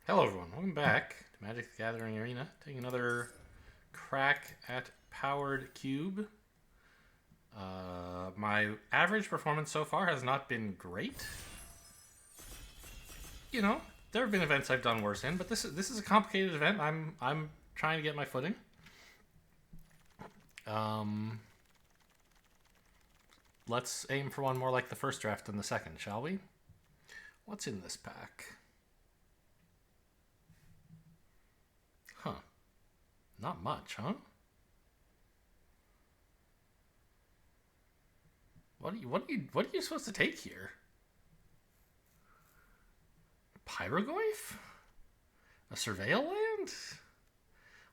Hello, everyone. Welcome back to Magic the Gathering Arena. Taking another crack at Powered Cube. My average performance so far has not been great. You know, there have been events I've done worse in, but this is a complicated event. I'm trying to get my footing. Um, let's aim for one more like the first draft than the second, shall we? What's in this pack? Huh? Not much, huh? What are you supposed to take here? Pyrogoyf? A surveil land?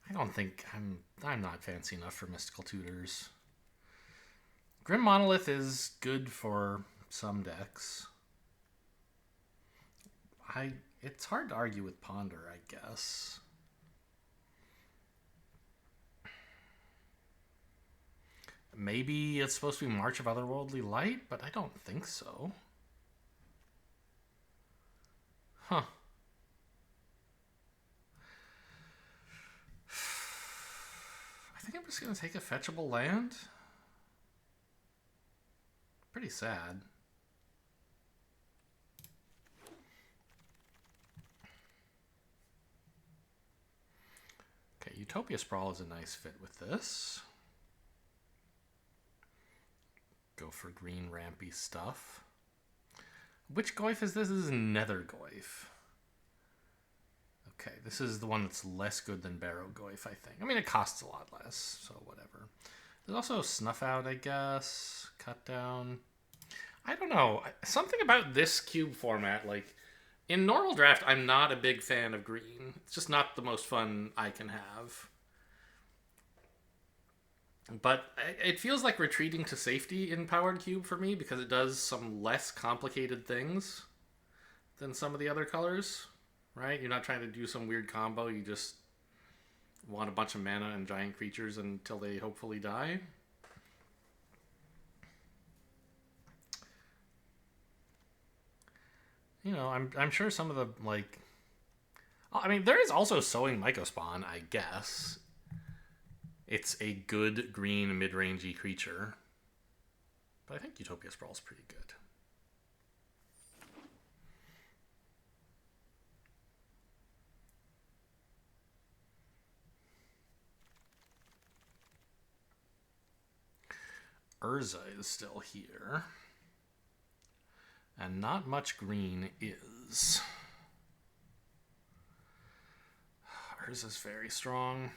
I don't think I'm not fancy enough for mystical tutors. Grim Monolith is good for some decks. It's hard to argue with Ponder, I guess. Maybe it's supposed to be March of Otherworldly Light, but I don't think so. Huh. I think I'm just going to take a fetchable land. Pretty sad. Okay, Utopia Sprawl is a nice fit with this. Go for green rampy stuff. Which Goyf is this? This is Nether Goyf. Okay, this is the one that's less good than Barrow Goyf, I think. I mean, it costs a lot less, so whatever. There's also Snuff Out, I guess. Cut Down. I don't know. Something about this cube format, like, in normal draft, I'm not a big fan of green. It's just not the most fun I can have. But it feels like retreating to safety in Powered Cube for me because it does some less complicated things than some of the other colors, right? You're not trying to do some weird combo. You just want a bunch of mana and giant creatures until they hopefully die. You know, I'm sure some of the, like... I mean, there is also Sowing Mycospawn, I guess. It's a good green mid-rangey creature. But I think Utopia Sprawl is pretty good. Urza is still here. And not much green is. Urza's very strong.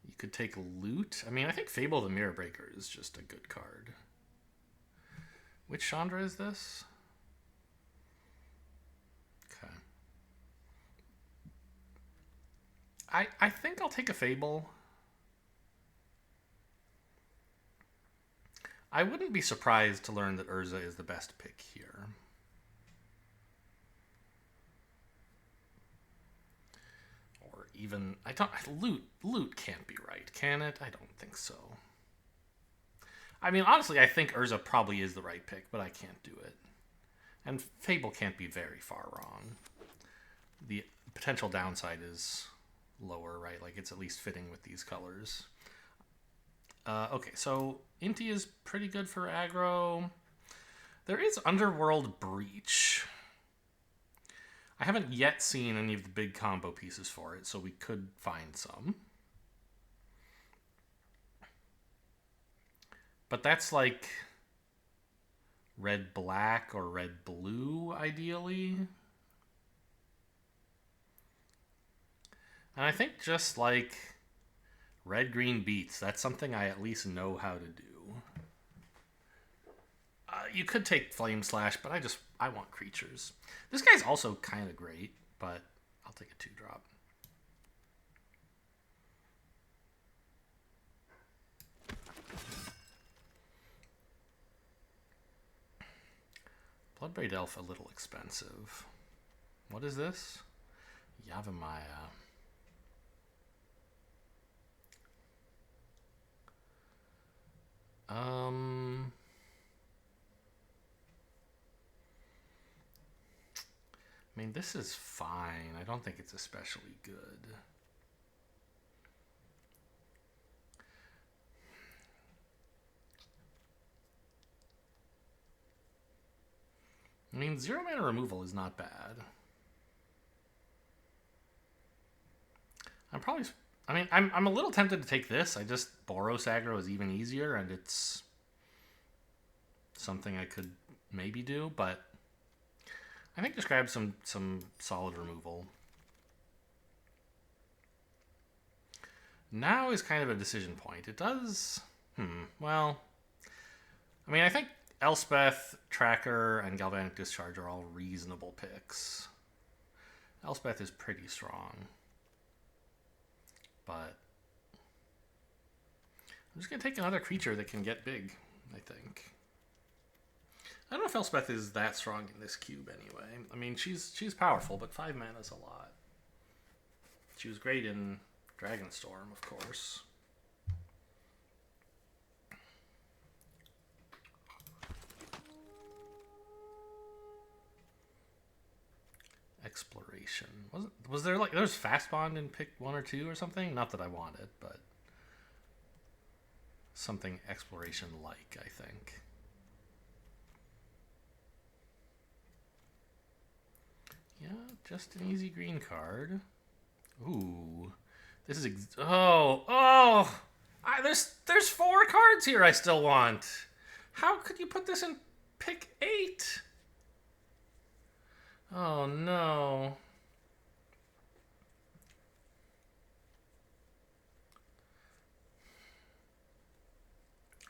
You could take Loot. I mean, I think Fable the Mirror Breaker is just a good card. Which Chandra is this? Okay. I think I'll take a Fable. I wouldn't be surprised to learn that Urza is the best pick here. Or even I don't loot can't be right, can it? I don't think so. I mean, honestly, I think Urza probably is the right pick, but I can't do it. And Fable can't be very far wrong. The potential downside is lower, right? Like it's at least fitting with these colors. Okay, so Inti is pretty good for aggro. There is Underworld Breach. I haven't yet seen any of the big combo pieces for it, so we could find some. But that's like red-black or red-blue, ideally. And I think just like red-green beats, that's something I at least know how to do. You could take Flame Slash, but I want creatures. This guy's also kind of great, but I'll take a 2-drop. Bloodbraid Elf a little expensive. What is this? Yavimaya. Um... I mean, this is fine. I don't think it's especially good. I mean, 0-mana removal is not bad. I'm a little tempted to take this. I just Boros aggro is even easier, and it's something I could maybe do, but I think just grab some solid removal. Now is kind of a decision point. It does... well... I mean, I think Elspeth, Tracker, and Galvanic Discharge are all reasonable picks. Elspeth is pretty strong. But I'm just going to take another creature that can get big, I think. I don't know if Elspeth is that strong in this cube anyway. I mean, she's powerful, but 5 mana is a lot. She was great in Dragonstorm, of course. Exploration. Was there like, there was Fast Bond in pick 1 or 2 or something? Not that I want it, but something exploration like, I think. Yeah, just an easy green card. Ooh, this is there's 4 cards here I still want. How could you put this in pick 8? Oh no.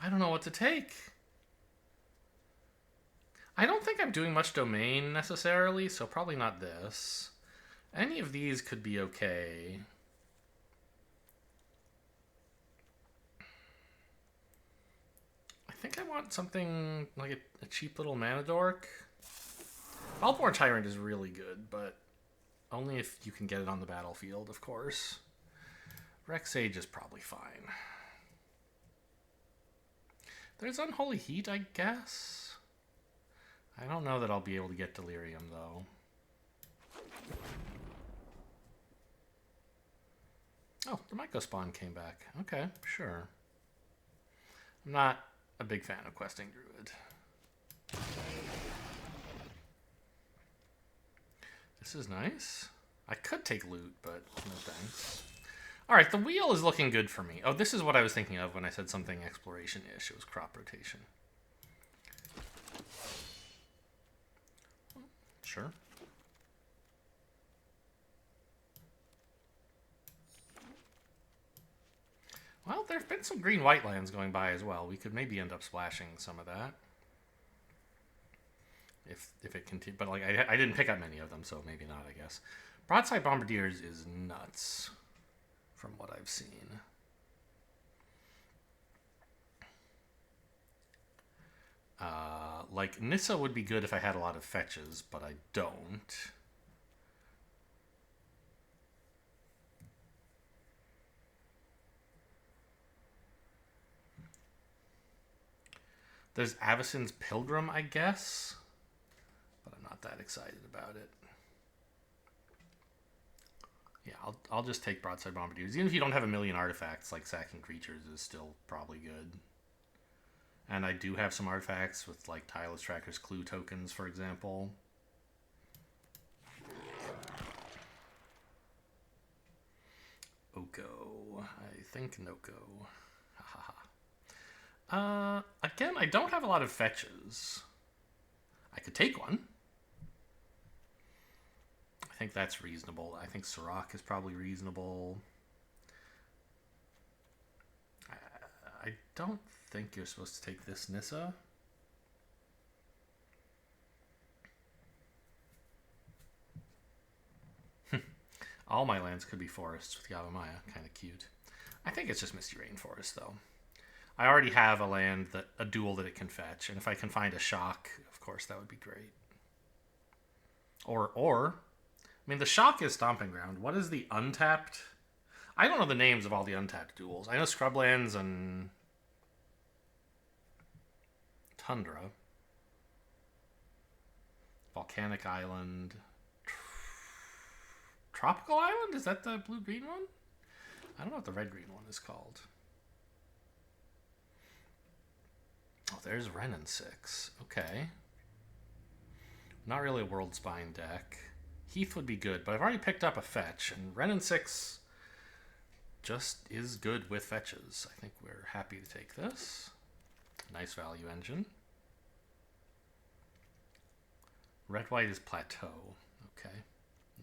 I don't know what to take. I don't think I'm doing much domain necessarily, so probably not this. Any of these could be okay. I think I want something like a cheap little mana dork. Baltimore Tyrant is really good, but only if you can get it on the battlefield, of course. Rex Sage is probably fine. There's Unholy Heat, I guess. I don't know that I'll be able to get Delirium, though. Oh, the Mycospawn came back. Okay, sure. I'm not a big fan of Questing Druid. This is nice. I could take loot, but no thanks. Alright, the wheel is looking good for me. Oh, this is what I was thinking of when I said something exploration-ish. It was crop rotation. Sure. Well, there have been some green-white lands going by as well. We could maybe end up splashing some of that. If it continues. But like I didn't pick up many of them, so maybe not, I guess. Broadside Bombardiers is nuts from what I've seen. Like, Nissa would be good if I had a lot of fetches, but I don't. There's Avacyn's Pilgrim, I guess, but I'm not that excited about it. Yeah, I'll just take Broadside Bombardiers. Even if you don't have a million artifacts, like sacking creatures is still probably good. And I do have some artifacts with like Tireless Tracker's Clue tokens, for example. Oko. I think Noko. Again, I don't have a lot of fetches. I could take one. I think that's reasonable. I think Sirach is probably reasonable. I don't think you're supposed to take this Nissa. All my lands could be forests with Yavimaya. Kind of cute. I think it's just Misty Rainforest, though. I already have a land, a dual that it can fetch, and if I can find a shock, of course, that would be great. Or, I mean, the shock is Stomping Ground. What is the untapped? I don't know the names of all the untapped duals. I know Scrublands and Tundra. Volcanic Island, Tropical Island? Is that the blue-green one? I don't know what the red-green one is called. Oh, there's Wrenn and 6. Okay. Not really a World Spine deck. Heath would be good, but I've already picked up a fetch, and Wrenn and 6 just is good with fetches. I think we're happy to take this. Nice value engine. Red-white is Plateau. Okay,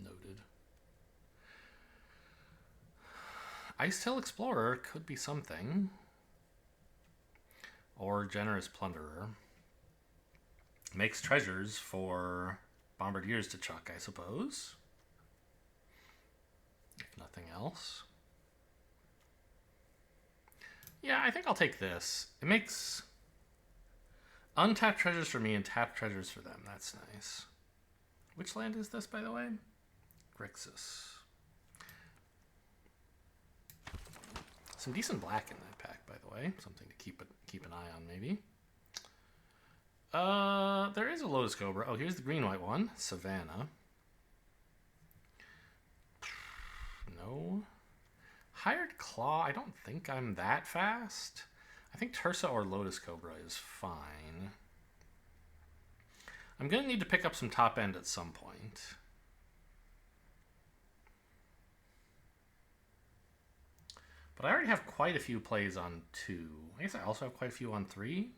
noted. Icetail Explorer could be something. Or Generous Plunderer. Makes treasures for Bombardiers to chuck, I suppose. If nothing else. Yeah, I think I'll take this. It makes untapped treasures for me and tapped treasures for them. That's nice. Which land is this, by the way? Grixis. Some decent black in that pack, by the way. Something to keep an eye on, maybe. There is a Lotus Cobra. Oh, here's the green-white one. Savannah. No. Hired Claw. I don't think I'm that fast. I think Tursa or Lotus Cobra is fine. I'm going to need to pick up some top end at some point. But I already have quite a few plays on 2. I guess I also have quite a few on 3.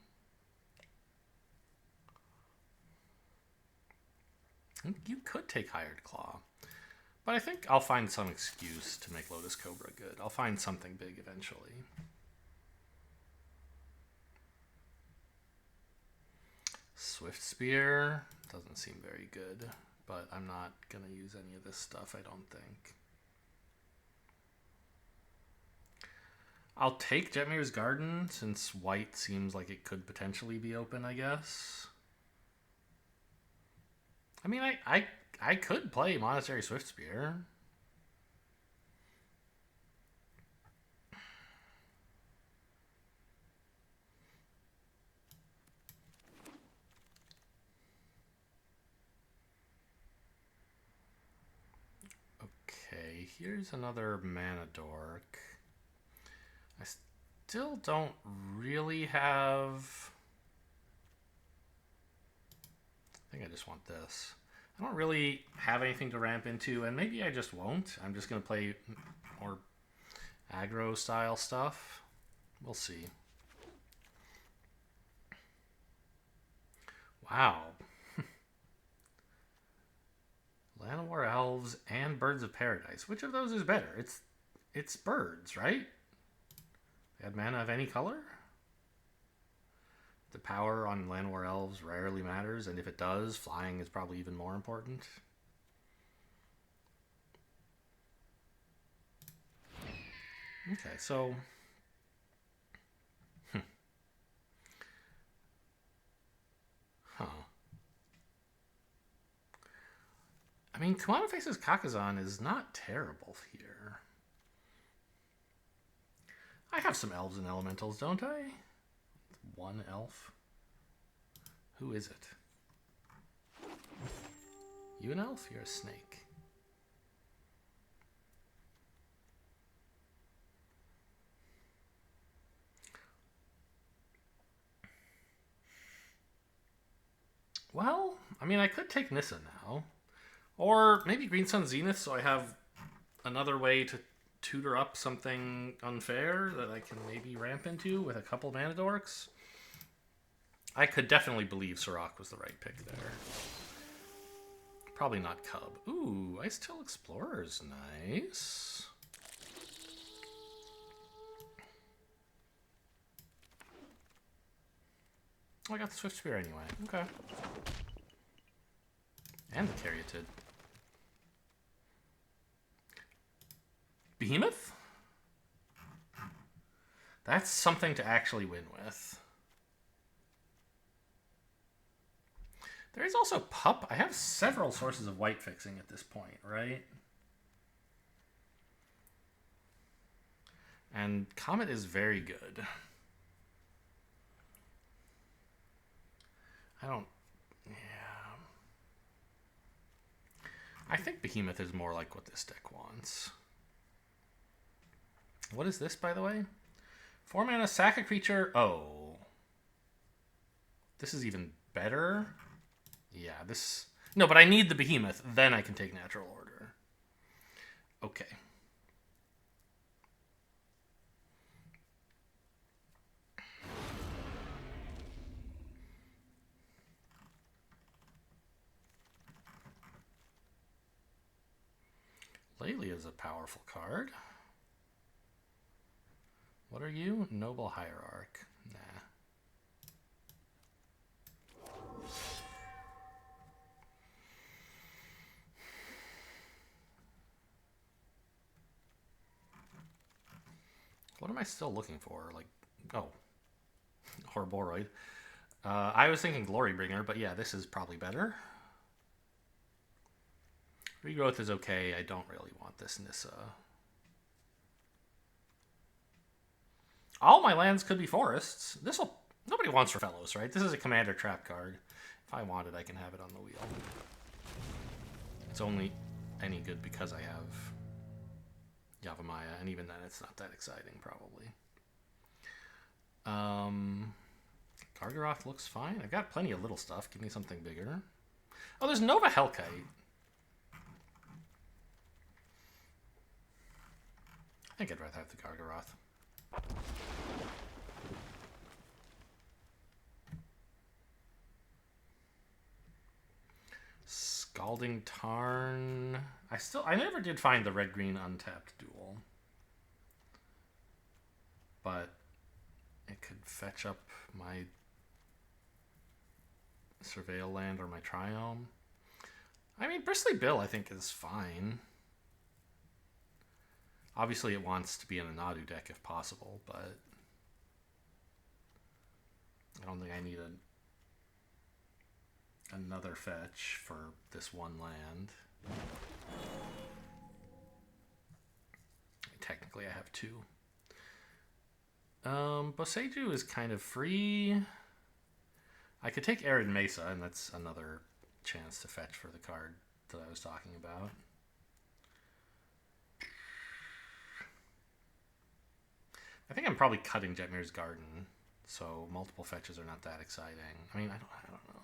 You could take Hired Claw. But I think I'll find some excuse to make Lotus Cobra good. I'll find something big eventually. Swift Spear doesn't seem very good, but I'm not going to use any of this stuff, I don't think. I'll take Jetmir's Garden since white seems like it could potentially be open, I guess. I mean, I could play Monastery Swift Spear. Okay, here's another Mana Dork. I still don't really have... I think I just want this. I don't really have anything to ramp into, and maybe I just won't. I'm just going to play more aggro style stuff. We'll see. Wow. Llanowar Elves and Birds of Paradise. Which of those is better? It's birds, right? They add mana of any color? The power on Llanowar Elves rarely matters, and if it does, flying is probably even more important. Okay, so... Huh. I mean, Kumano Faces Kakazan is not terrible here. I have some elves and elementals, don't I? One elf. Who is it? You an elf? You're a snake. Well, I mean, I could take Nissa now. Or maybe Green Sun Zenith, so I have another way to tutor up something unfair that I can maybe ramp into with a couple Mana Dorks. I could definitely believe Sirach was the right pick there. Probably not Cub. Ooh, Icetail Explorer's nice. Oh, I got the Swift Spear anyway. Okay. And the Caryatid. Behemoth? That's something to actually win with. There is also Pup. I have several sources of white fixing at this point, right? And Comet is very good. I think Behemoth is more like what this deck wants. What is this, by the way? 4 mana, sack a creature. Oh. This is even better. Yeah, this... No, but I need the Behemoth. Then I can take Natural Order. Okay. Laylee is a powerful card. What are you? Noble Hierarch. Nah. What am I still looking for? Like, oh, Horriboroid. I was thinking Glorybringer, but yeah, this is probably better. Regrowth is okay. I don't really want this Nissa. All my lands could be forests. This'll... Nobody wants Fellows, right? This is a commander trap card. If I want it, I can have it on the wheel. It's only any good because I have Yavimaya, and even then it's not that exciting, probably. Gargaroth looks fine. I got plenty of little stuff. Give me something bigger. Oh, there's Nova Hellkite. I think I'd rather have the Gargaroth. Scalding Tarn. I never did find the red-green untapped duel. But it could fetch up my Surveil land or my Triome. I mean, Bristly Bill I think is fine. Obviously it wants to be in a Nadu deck if possible, but I don't think I need another fetch for this one land. Technically I have 2. Boseiju is kind of free. I could take Arid Mesa, and that's another chance to fetch for the card that I was talking about. I think I'm probably cutting Jetmir's Garden, so multiple fetches are not that exciting. I mean, I don't know.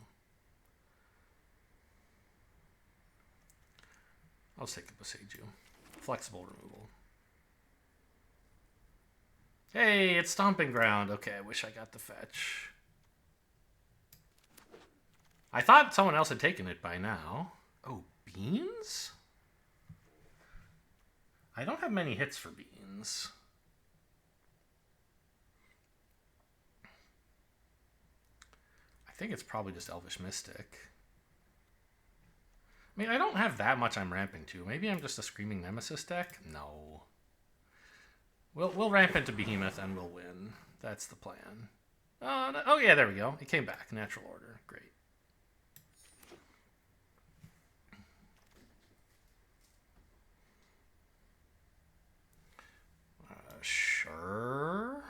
I'll take the Boseiju. Flexible removal. Hey, it's Stomping Ground. Okay, I wish I got the fetch. I thought someone else had taken it by now. Oh, Beans? I don't have many hits for Beans. I think it's probably just Elvish Mystic. I mean, I don't have that much I'm ramping to. Maybe I'm just a Screaming Nemesis deck? No. We'll ramp into Behemoth and we'll win. That's the plan. Oh yeah, there we go. It came back. Natural Order. Great. Sure.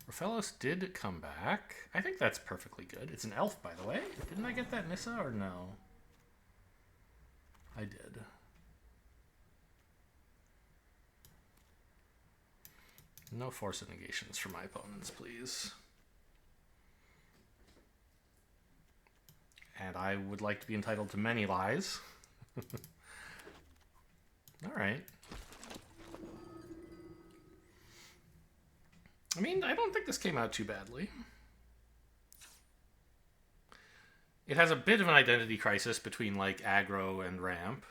Rofellos did come back. I think that's perfectly good. It's an elf, by the way. Didn't I get that Nissa or no? I did. No force of negations for my opponents, please. And I would like to be entitled to many lies. Alright. I mean, I don't think this came out too badly. It has a bit of an identity crisis between, like, aggro and ramp.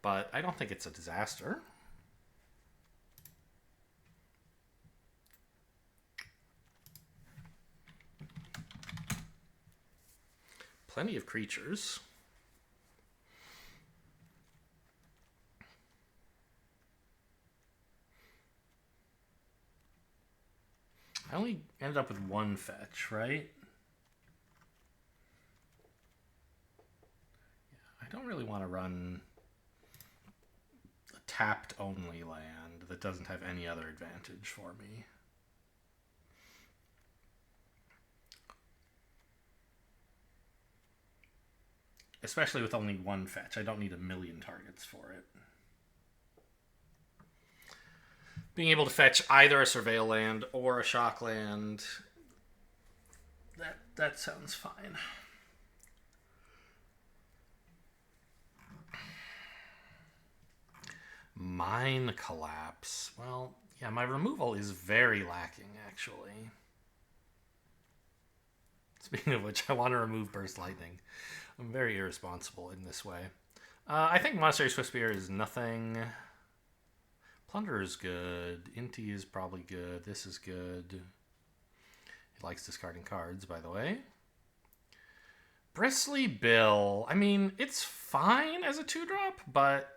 But I don't think it's a disaster. Plenty of creatures. I only ended up with 1 fetch, right? Yeah, I don't really want to run a tapped only land that doesn't have any other advantage for me. especially with only one fetch. I don't need a million targets for it. Being able to fetch either a Surveil land or a Shock land, that sounds fine. Mine Collapse. Well, yeah, my removal is very lacking, actually. Speaking of which, I want to remove Burst Lightning. I'm very irresponsible in this way. I think Monastery Swiftspear is nothing. Plunder is good. Inti is probably good. This is good. He likes discarding cards, by the way. Bristly Bill. I mean, it's fine as a 2-drop, but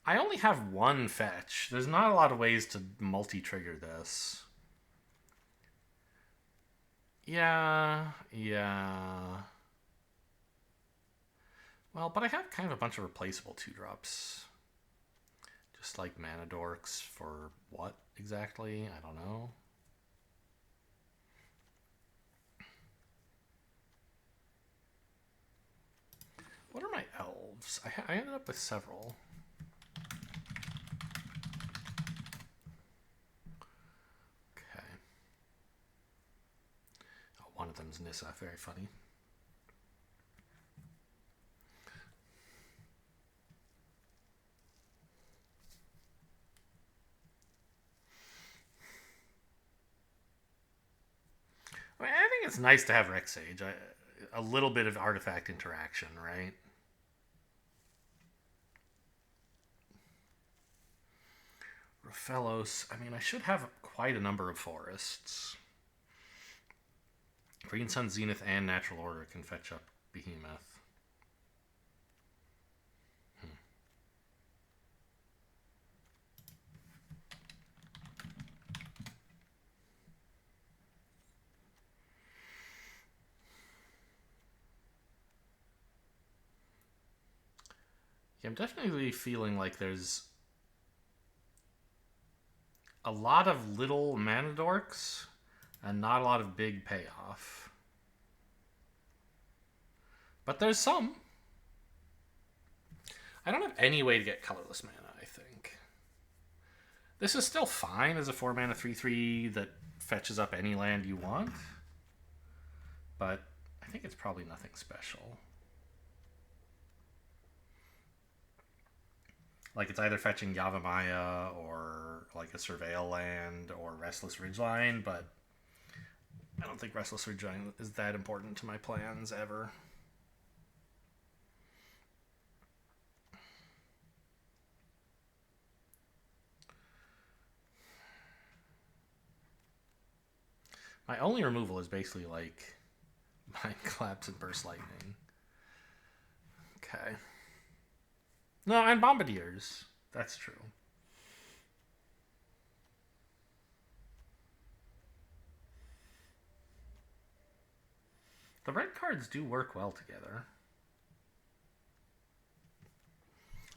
I only have one fetch. There's not a lot of ways to multi-trigger this. Yeah. Well, but I have kind of a bunch of replaceable 2-drops. Just like Mana Dorks for what exactly? I don't know. What are my elves? I ended up with several. Okay. Oh, one of them's Nissa. Very funny. I mean, I think it's nice to have Rex Sage. A little bit of artifact interaction, right? Raphaelos. I mean, I should have quite a number of forests. Green Sun, Zenith, and Natural Order can fetch up Behemoth. Yeah, I'm definitely feeling like there's a lot of little mana dorks and not a lot of big payoff. But there's some. I don't have any way to get colorless mana, I think. This is still fine as a 4-mana 3/3 that fetches up any land you want. But I think it's probably nothing special. Like, it's either fetching Yavimaya or like a Surveil land or Restless Ridgeline, but I don't think Restless Ridgeline is that important to my plans ever. My only removal is basically like Mind Collapse and Burst Lightning. Okay. No, and Bombardiers. That's true. The red cards do work well together.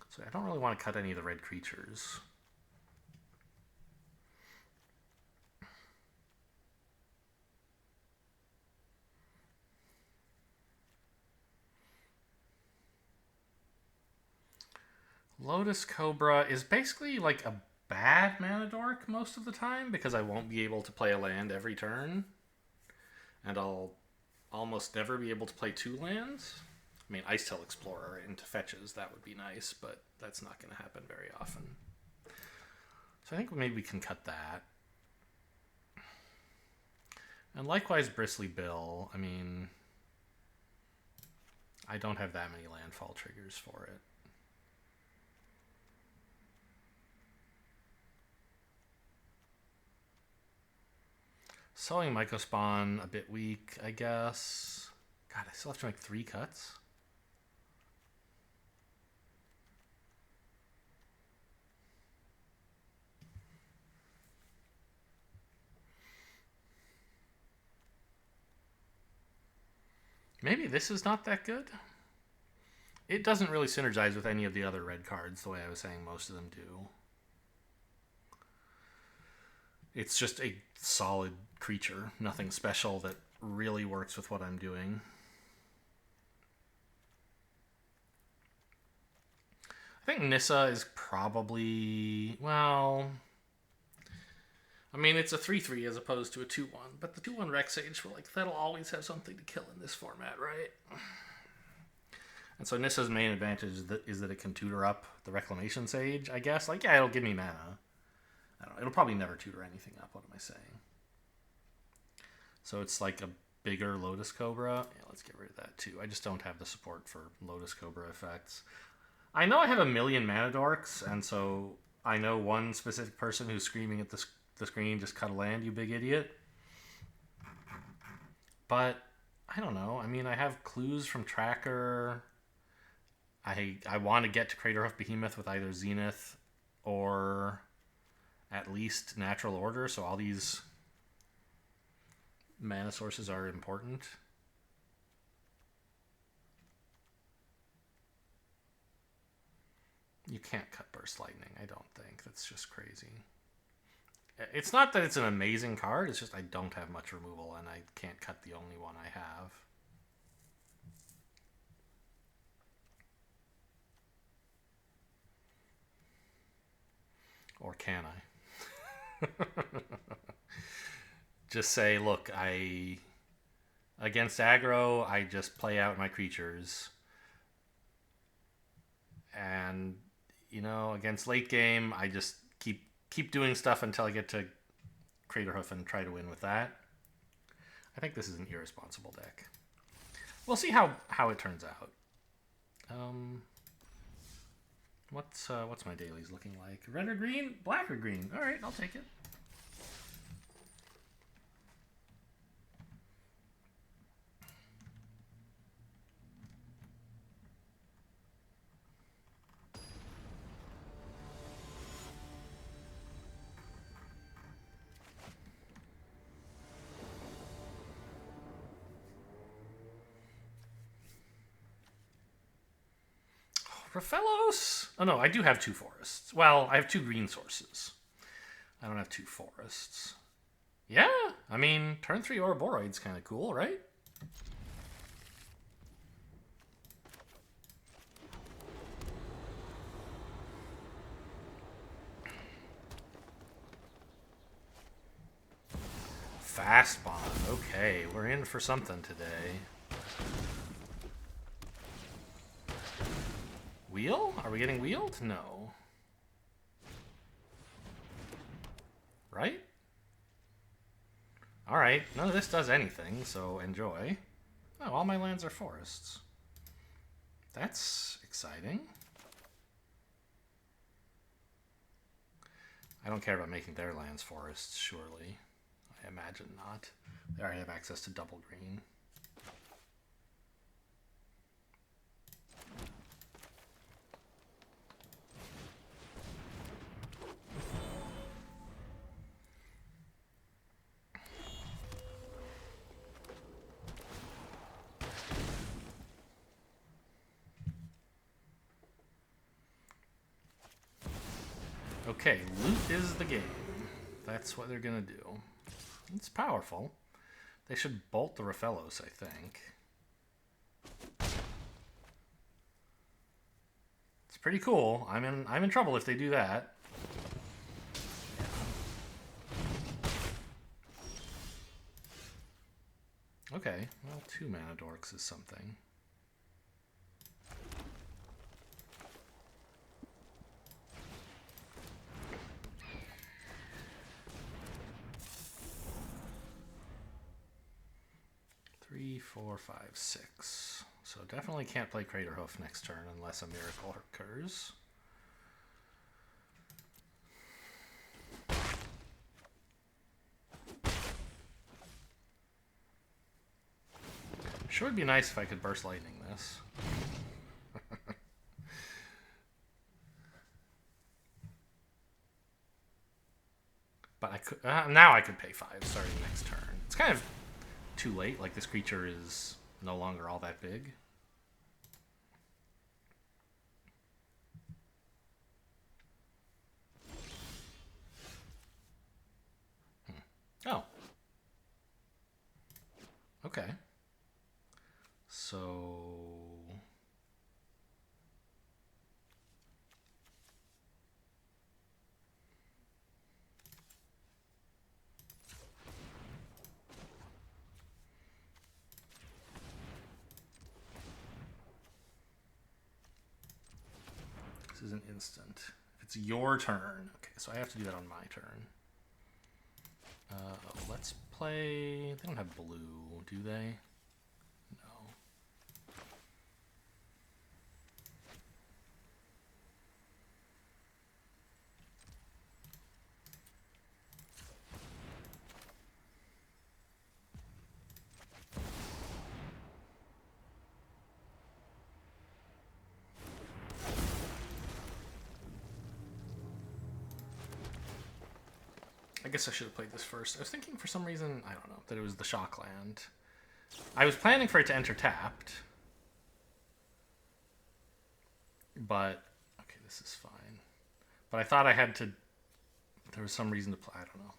So I don't really want to cut any of the red creatures. Lotus Cobra is basically like a bad mana dork most of the time because I won't be able to play a land every turn. And I'll almost never be able to play 2 lands. I mean, Icetail Explorer into fetches, that would be nice, but that's not going to happen very often. So I think maybe we can cut that. And likewise, Bristly Bill. I mean, I don't have that many landfall triggers for it. Sowing Mycospawn, a bit weak, I guess. God, I still have to make 3 cuts? Maybe this is not that good? It doesn't really synergize with any of the other red cards the way I was saying most of them do. It's just a solid creature. Nothing special that really works with what I'm doing. I think Nissa is probably, well, I mean, it's a 3/3 as opposed to a 2/1, but the 2/1 Rex Sage, like, that'll always have something to kill in this format, right? And so Nissa's main advantage is that it can tutor up the Reclamation Sage, I guess. Like, yeah, it'll give me mana. I don't know. It'll probably never tutor anything up. What am I saying? So it's like a bigger Lotus Cobra. Yeah, let's get rid of that too. I just don't have the support for Lotus Cobra effects. I know I have a million mana dorks, and so I know one specific person who's screaming at the screen, just cut a land, you big idiot. But I don't know. I mean, I have clues from Tracker. I want to get to Craterhoof Behemoth with either Zenith or at least Natural Order, so all these mana sources are important. You can't cut Burst Lightning, I don't think. That's just crazy. It's not that it's an amazing card, it's just I don't have much removal and I can't cut the only one I have. Or can I? Just say, look, against aggro, I just play out my creatures. And, you know, against late game, I just keep doing stuff until I get to Craterhoof and try to win with that. I think this is an irresponsible deck. We'll see how it turns out. What's my dailies looking like? Red or green? Black or green? All right, I'll take it. Raphellos? Oh no, I do have 2 forests. Well, I have 2 green sources. I don't have 2 forests. Yeah, I mean, turn 3 Ouroboros kind of cool, right? Fast bond. Okay, we're in for something today. Wheel? Are we getting wheeled? No. Right? Alright, none of this does anything, so enjoy. Oh, all my lands are forests. That's exciting. I don't care about making their lands forests, surely. I imagine not. They already have access to double green. Okay, loot is the game. That's what they're gonna do. It's powerful. They should bolt the Raphellos, I think. It's pretty cool. I'm in trouble if they do that. Okay, well, 2 mana dorks is something. Three, 4, 5, 6. So definitely can't play Craterhoof next turn unless a miracle occurs. Sure would be nice if I could Burst Lightning this. But I could now I could pay 5 starting next turn. It's kind of too late. Like, this creature is no longer all that big. Oh. Okay. So an instant. If it's your turn. Okay, so I have to do that on my turn. Let's play... They don't have blue, do they? No. I guess I should have played this first. I was thinking for some reason, I don't know, that it was the shock land. I was planning for it to enter tapped. But, okay, this is fine. But I thought I had to, there was some reason to play, I don't know.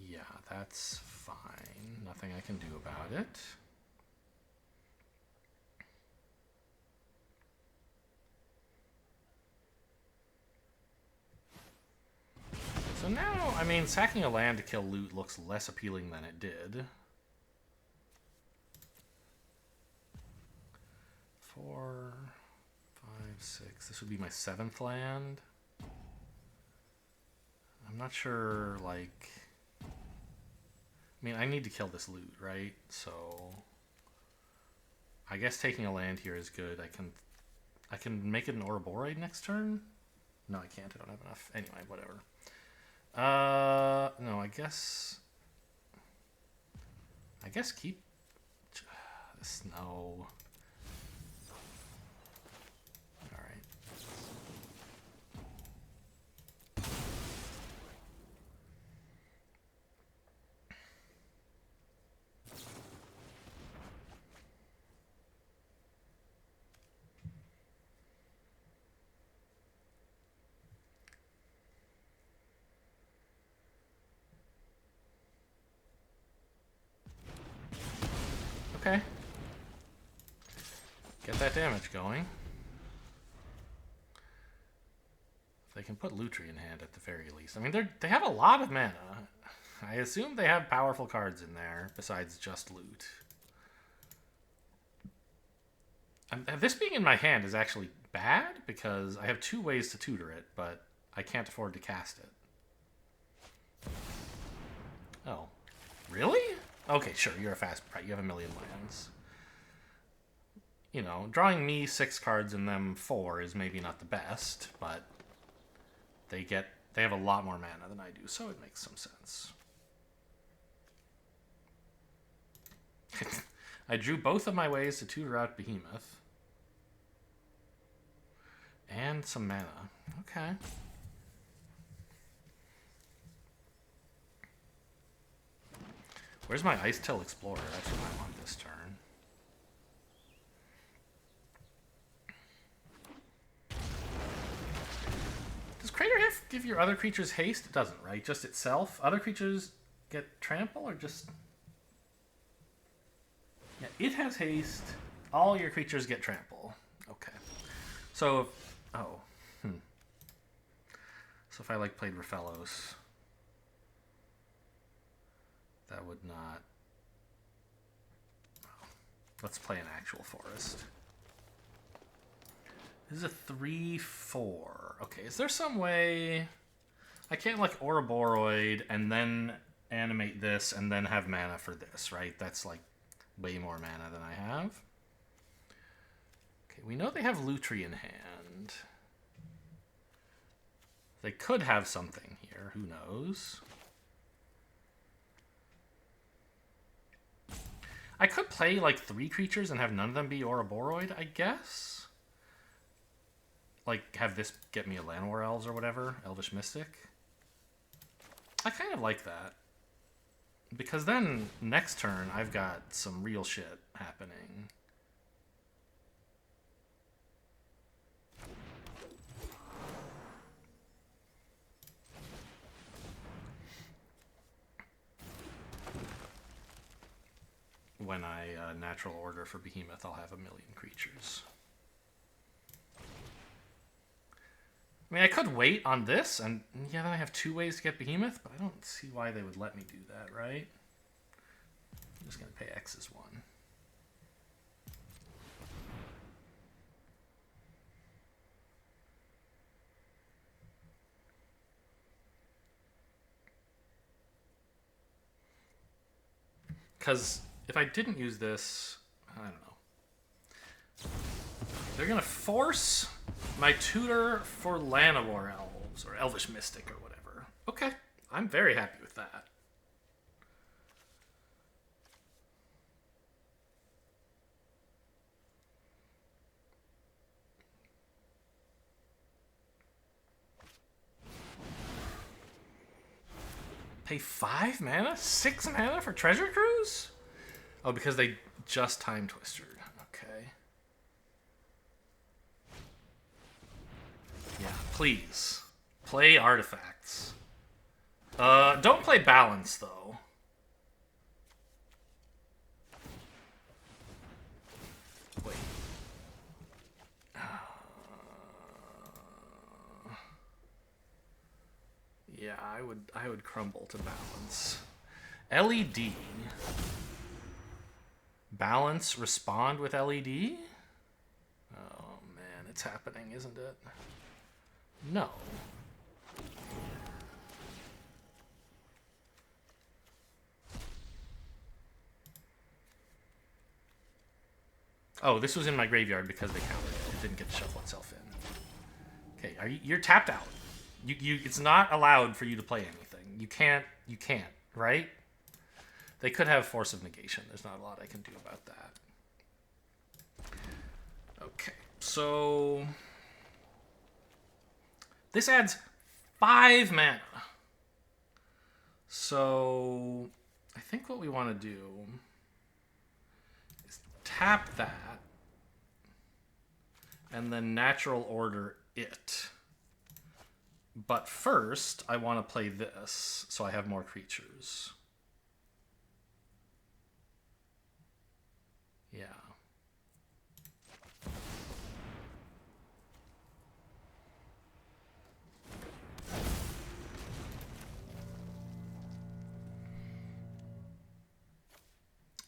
Yeah, that's fine. Nothing I can do about it. So now, I mean, sacking a land to kill loot looks less appealing than it did. 4, 5, 6. This would be my 7th land. I'm not sure, like... I mean, I need to kill this loot, right? So... I guess taking a land here is good. I can make it an Ouroboros next turn? No, I can't. I don't have enough. Anyway, whatever. No, I guess keep this. No. All right. Okay. Get that damage going. They can put Lutri in hand at the very least. I mean, they have a lot of mana. I assume they have powerful cards in there besides just loot. This being in my hand is actually bad because I have 2 ways to tutor it, but I can't afford to cast it. Oh. Really? Okay, sure, you're a fast right. You have a million lands. You know, drawing me 6 cards and them 4 is maybe not the best, but they have a lot more mana than I do, so it makes some sense. I drew both of my ways to tutor out Behemoth. And some mana. Okay. Where's my Ice Tail Explorer? That's what I want this turn. Does Crater give your other creatures haste? It doesn't, right? Just itself? Other creatures get trample or just... Yeah, it has haste. All your creatures get trample. Okay. So, oh. So if I, like, played Raphellos... That would not... Let's play an actual forest. This is a 3/4. Okay, is there some way... I can't, like, Ouroboros and then animate this and then have mana for this, right? That's, like, way more mana than I have. Okay, we know they have Lutri in hand. They could have something here. Who knows? I could play, like, 3 creatures and have none of them be Ouroboros, I guess? Like, have this get me a Llanowar Elves or whatever? Elvish Mystic? I kind of like that. Because then, next turn, I've got some real shit happening. When I natural order for Behemoth, I'll have a million creatures. I mean, I could wait on this, and yeah, then I have 2 ways to get Behemoth, but I don't see why they would let me do that, right? I'm just going to pay X as 1. because if I didn't use this, I don't know. They're going to force my tutor for Llanowar Elves, or Elvish Mystic, or whatever. Okay, I'm very happy with that. Pay 5 mana? 6 mana for Treasure Cruise? Oh, because they just Time Twistered. Okay. Yeah, please. Play artifacts. Don't play Balance, though. Wait. Yeah, I would crumble to Balance. LED. Balance respond with LED? Oh man, it's happening, isn't it? No. Oh, this was in my graveyard because they countered it. It didn't get to shuffle itself in. Okay, you're tapped out. It's not allowed for you to play anything. You can't, right? They could have Force of Negation. There's not a lot I can do about that. Okay, so this adds 5 mana. So I think what we want to do is tap that and then natural order it. But first, I want to play this so I have more creatures. Yeah.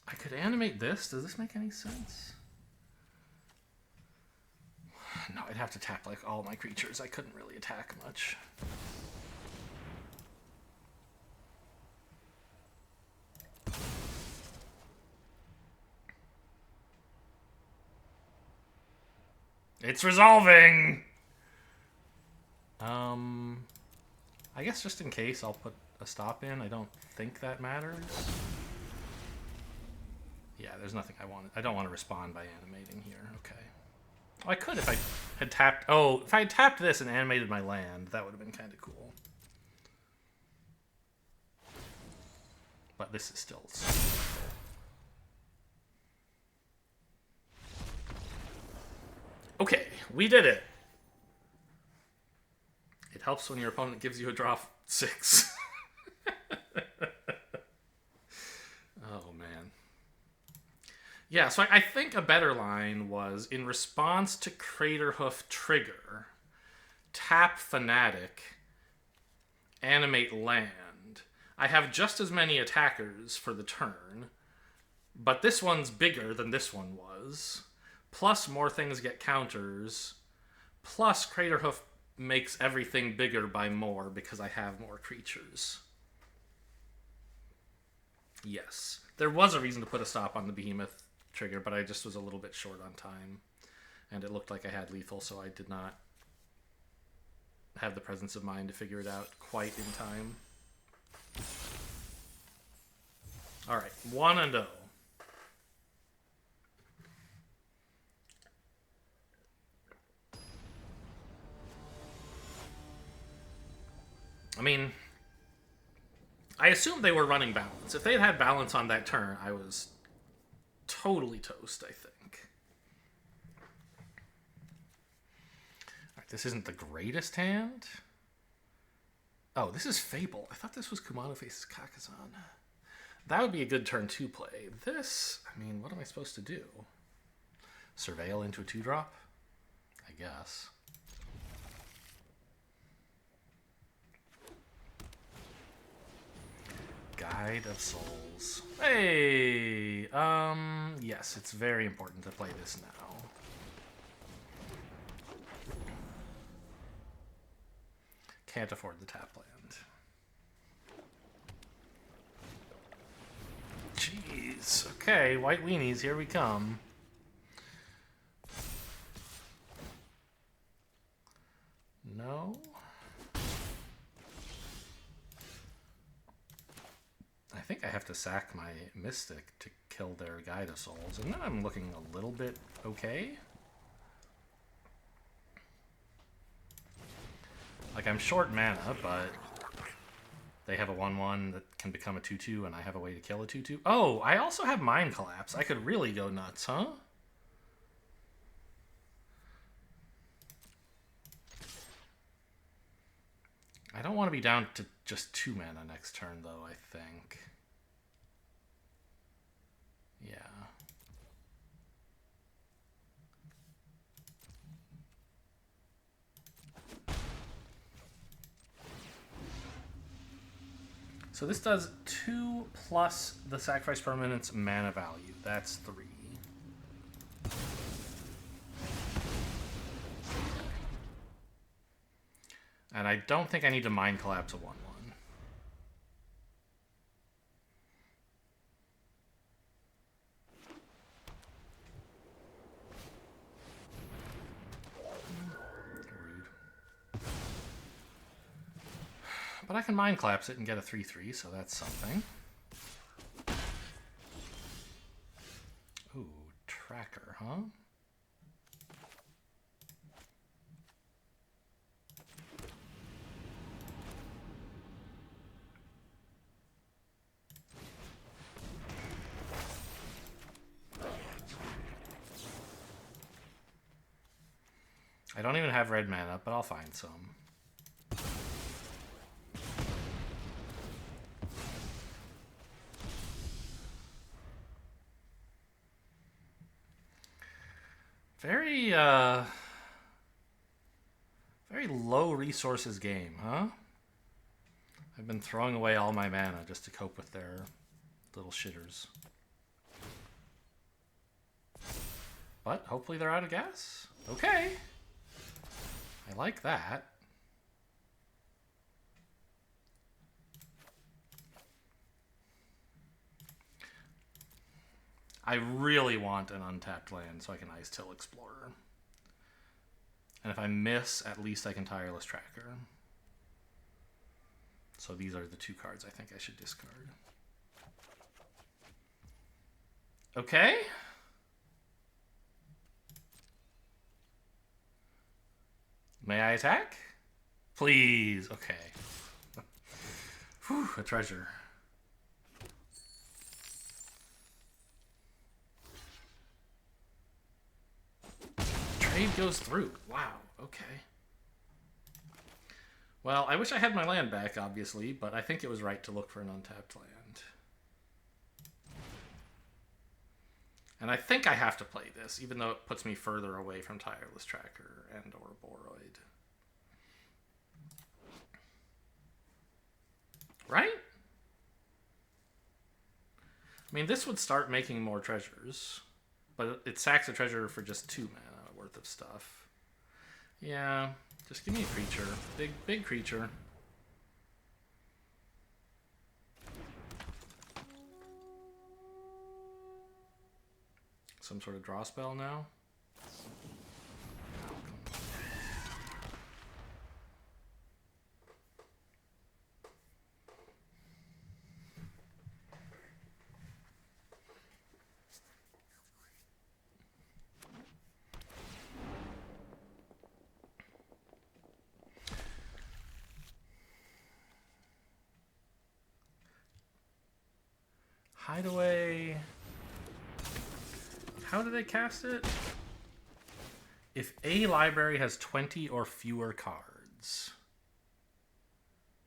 I could animate this. Does this make any sense? No, I'd have to tap like all my creatures. I couldn't really attack much. It's resolving! I guess just in case, I'll put a stop in. I don't think that matters. Yeah, there's nothing I want. I don't want to respond by animating here. Okay. Oh, I could if I had tapped... Oh, if I had tapped this and animated my land, that would have been kind of cool. But this is still... Okay, we did it. It helps when your opponent gives you a draw 6. Oh, man. Yeah, so I think a better line was, in response to Craterhoof trigger, tap Fanatic, animate land. I have just as many attackers for the turn, but this one's bigger than this one was. Plus more things get counters. Plus Craterhoof makes everything bigger by more because I have more creatures. Yes. There was a reason to put a stop on the Behemoth trigger, but I just was a little bit short on time. And it looked like I had lethal, so I did not have the presence of mind to figure it out quite in time. Alright, 1-0. I mean, I assumed they were running balance. If they had had balance on that turn, I was totally toast, I think. Alright, this isn't the greatest hand. Oh, this is Fable. I thought this was Kumano Faces Kakazan. That would be a good turn 2 play. This, I mean, what am I supposed to do? Surveil into a 2-drop? I guess. Guide of Souls. Hey! Yes, it's very important to play this now. Can't afford the tap land. Jeez. Jeez. Okay, white weenies, here we come. No. I think I have to sack my Mystic to kill their Guide of Souls, and then I'm looking a little bit okay. Like, I'm short mana, but they have a 1/1 that can become a 2/2, and I have a way to kill a 2/2. Oh, I also have Mind Collapse. I could really go nuts, huh? I don't want to be down to just 2 mana next turn, though, I think. Yeah. So this does 2 plus the sacrifice permanent's mana value. That's 3. And I don't think I need to Mind Collapse a 1/1. Rude. But I can Mind Collapse it and get a 3/3, so that's something. Ooh, Tracker, huh? I don't even have red mana, but I'll find some. Very, very low resources game, huh? I've been throwing away all my mana just to cope with their little shitters. But hopefully they're out of gas. Okay. I like that. I really want an untapped land so I can Ice Till Explorer. And if I miss, at least I can Tireless Tracker. So these are the 2 cards I think I should discard. Okay. May I attack? Please. Okay. Whew, a treasure. Trade goes through. Wow. Okay. Well, I wish I had my land back, obviously, but I think it was right to look for an untapped land. And I think I have to play this, even though it puts me further away from Tireless Tracker and or Boroid. Right? I mean, this would start making more treasures, but it sacks a treasure for just 2 mana worth of stuff. Yeah, just give me a creature. Big creature. Some sort of draw spell now. Hideaway. How do they cast it? If a library has 20 or fewer cards.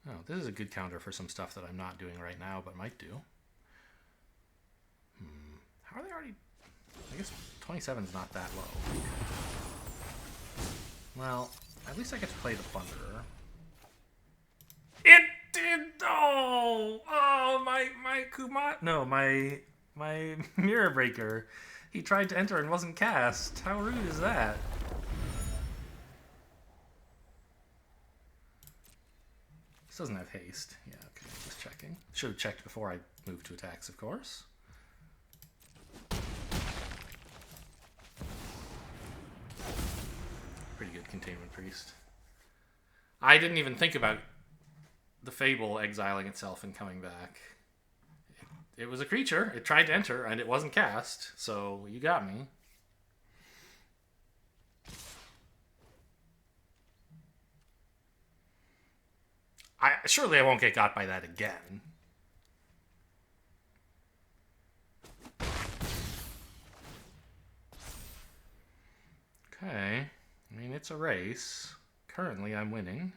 Oh, this is a good counter for some stuff that I'm not doing right now, but might do. How are they already... I guess 27 is not that low. Well, at least I get to play the Plunderer. It did... Oh, my Kumat... No, my Mirror Breaker. He tried to enter and wasn't cast. How rude is that? This doesn't have haste. Yeah, okay, just checking. Should have checked before I moved to attacks, of course. good Containment Priest. I didn't even think about the Fable exiling itself and coming back. It was a creature. It tried to enter, and it wasn't cast, so you got me. Surely I won't get got by that again. Okay. I mean, it's a race. Currently, I'm winning.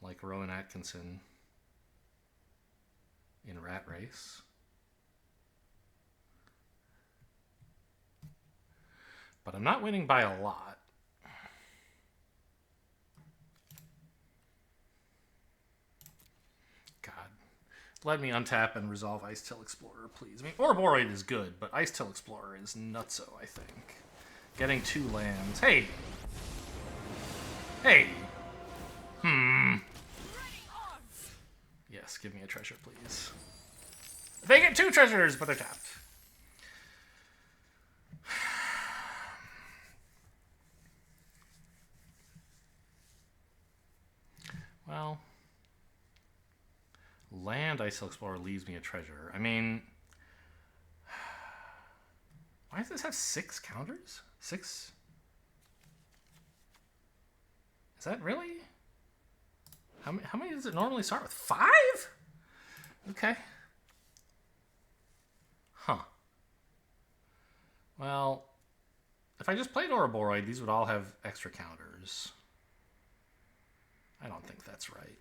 Like Rowan Atkinson in Rat Race. But I'm not winning by a lot. God. Let me untap and resolve Ice-Tail Explorer, please. I mean, Ouroboros is good, but Ice-Tail Explorer is nutso, I think. Getting 2 lands. Hey! Hey! Yes, give me a treasure, please. They get 2 treasures, but they're tapped. Well, land Ice-Tail Explorer leaves me a treasure. I mean, why does this have 6 counters? 6? Is that really? How many does it normally start with? 5? Okay. Huh. Well, if I just played Ouroboros, these would all have extra counters. I don't think that's right.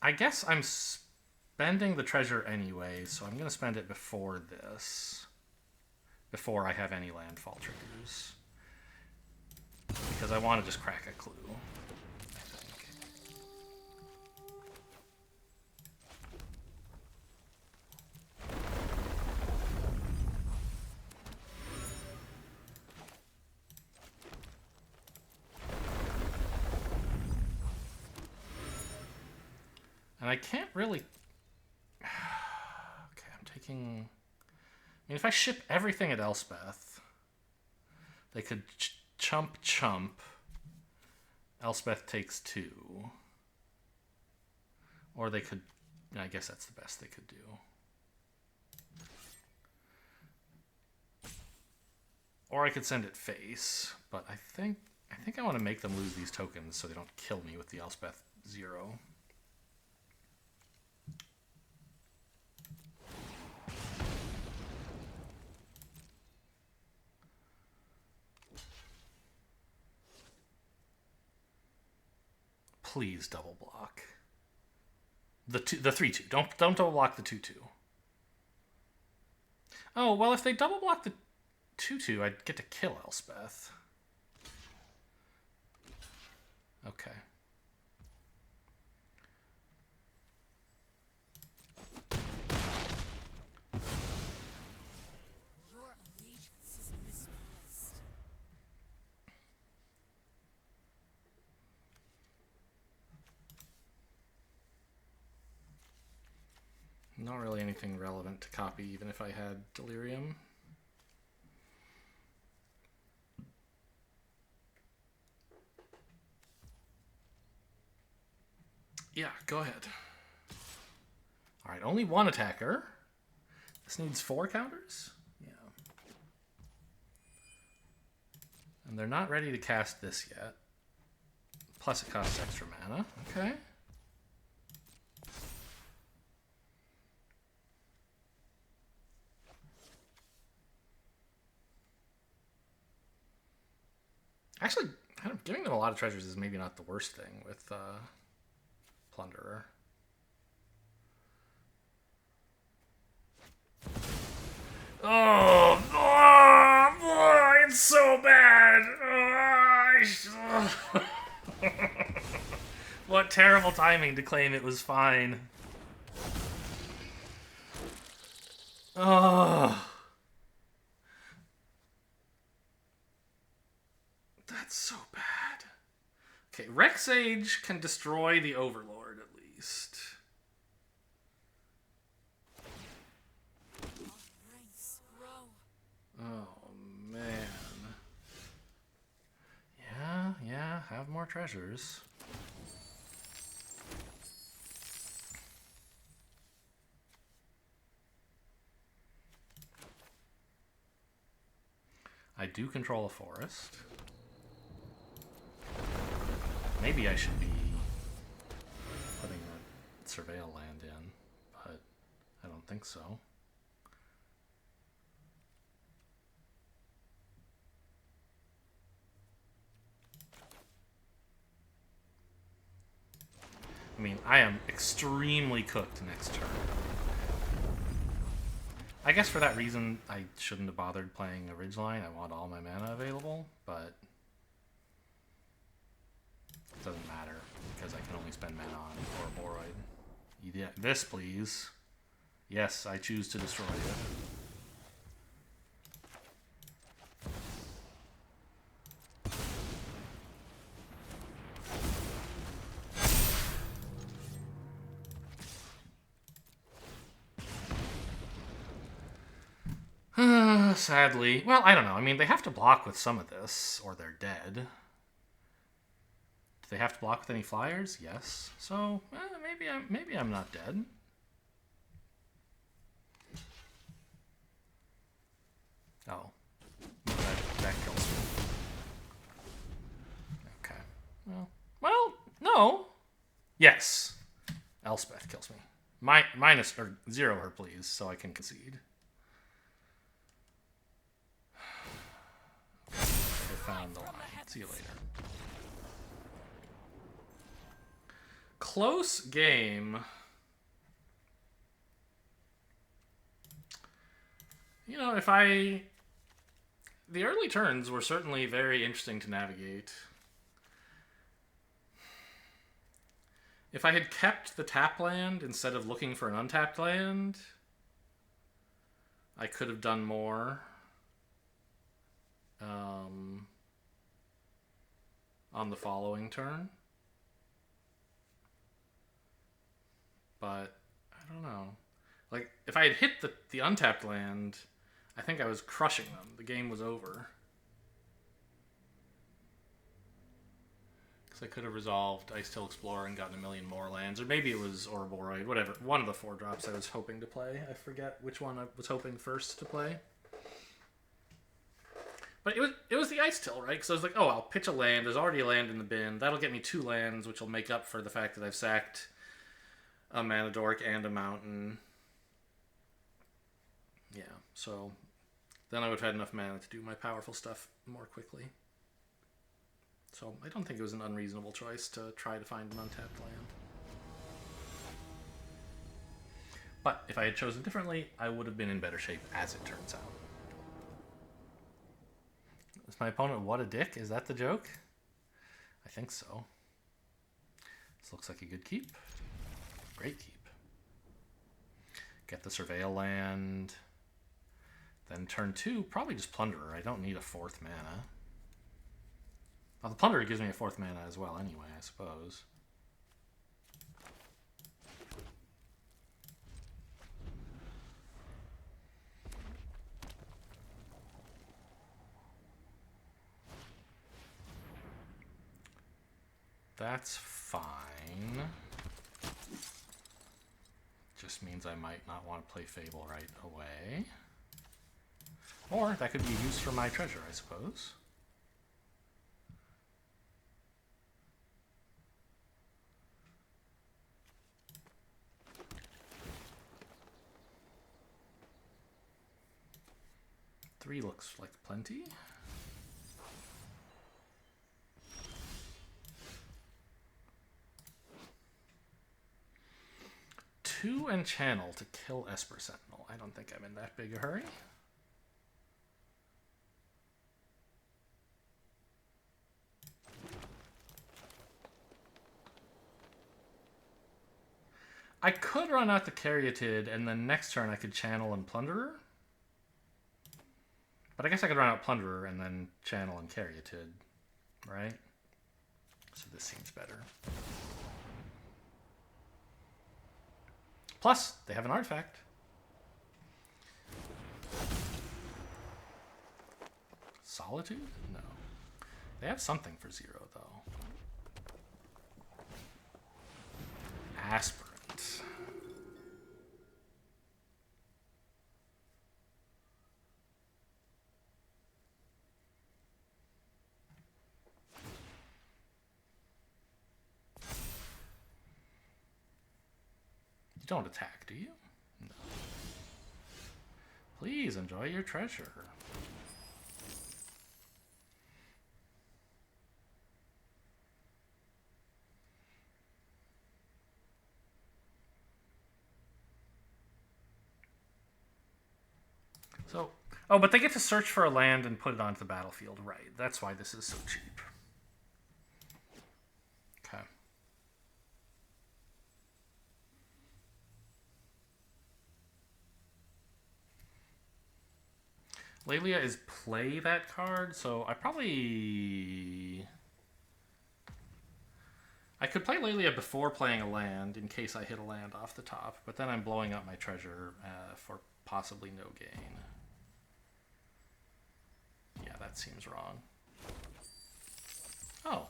I guess I'm spending the treasure anyway, so I'm going to spend it before this. Before I have any landfall triggers. Because I want to just crack a clue, I think. And I can't really... Okay, I'm taking... I mean, if I ship everything at Elspeth, they could chump. Elspeth takes 2. Or they could... I guess that's the best they could do. Or I could send it face, but I think I want to make them lose these tokens so they don't kill me with the Elspeth 0. Please double block. The 3/2. Don't double block the 2/2. Oh, well, if they double block the 2/2, I'd get to kill Elspeth. Okay. Not really anything relevant to copy, even if I had Delirium. Yeah, go ahead. Alright, only 1 attacker. This needs 4 counters? Yeah. And they're not ready to cast this yet. Plus it costs extra mana. Okay. Actually, giving them a lot of treasures is maybe not the worst thing with Plunderer. Oh, it's so bad. What terrible timing to claim it was fine. Oh. That's so bad. Okay, Rexage can destroy the Overlord at least. Oh, man. Yeah, have more treasures. I do control a forest. Maybe I should be putting a surveil land in, but I don't think so. I mean, I am extremely cooked next turn. I guess for that reason, I shouldn't have bothered playing a Ridgeline. I want all my mana available, but it doesn't matter because I can only spend mana on Ouroboros. Yeah, this, please. Yes, I choose to destroy it. Sadly. Well, I don't know. I mean, they have to block with some of this, or they're dead. Do they have to block with any flyers? Yes. So, maybe I'm not dead. Oh. That kills me. Okay. Well, no. Yes. Elspeth kills me. Minus, or 0 her, please, so I can concede. Found the line. See you later. Close game. You know, the early turns were certainly very interesting to navigate. If I had kept the tap land instead of looking for an untapped land, I could have done more. On the following turn. But I don't know. Like, if I had hit the untapped land, I think I was crushing them. The game was over. Because I could have resolved I Still Explore and gotten a million more lands. Or maybe it was Ouroboros, whatever. One of the 4 drops I was hoping to play. I forget which one I was hoping first to play. But it was the Ice Till, right? Because I was like, oh, I'll pitch a land. There's already a land in the bin. That'll get me 2 lands, which will make up for the fact that I've sacked a Mana Dork and a Mountain. Yeah, so then I would have had enough mana to do my powerful stuff more quickly. So I don't think it was an unreasonable choice to try to find an untapped land. But if I had chosen differently, I would have been in better shape, as it turns out. Is my opponent what a dick? Is that the joke? I think so. This looks like a good keep. Great keep. Get the Surveil land. Then turn 2, probably just Plunderer. I don't need a 4th mana. Well, the Plunderer gives me a 4th mana as well anyway, I suppose. That's fine. Just means I might not want to play Fable right away. Or that could be used for my treasure, I suppose. Three looks like plenty. Two and channel to kill Esper Sentinel. I don't think I'm in that big a hurry. I could run out the Caryatid, and then next turn I could channel and Plunderer. But I guess I could run out Plunderer and then channel and Caryatid, right? So this seems better. Plus, they have an artifact. Solitude? No. They have something for 0, though. Aspirant. You don't attack, do you? No. Please enjoy your treasure. So, oh, but they get to search for a land and put it onto the battlefield, right? That's why this is so cheap. Okay. Lelia is play that card, so I could play Lelia before playing a land in case I hit a land off the top, but then I'm blowing up my treasure for possibly no gain. Yeah, that seems wrong. Oh.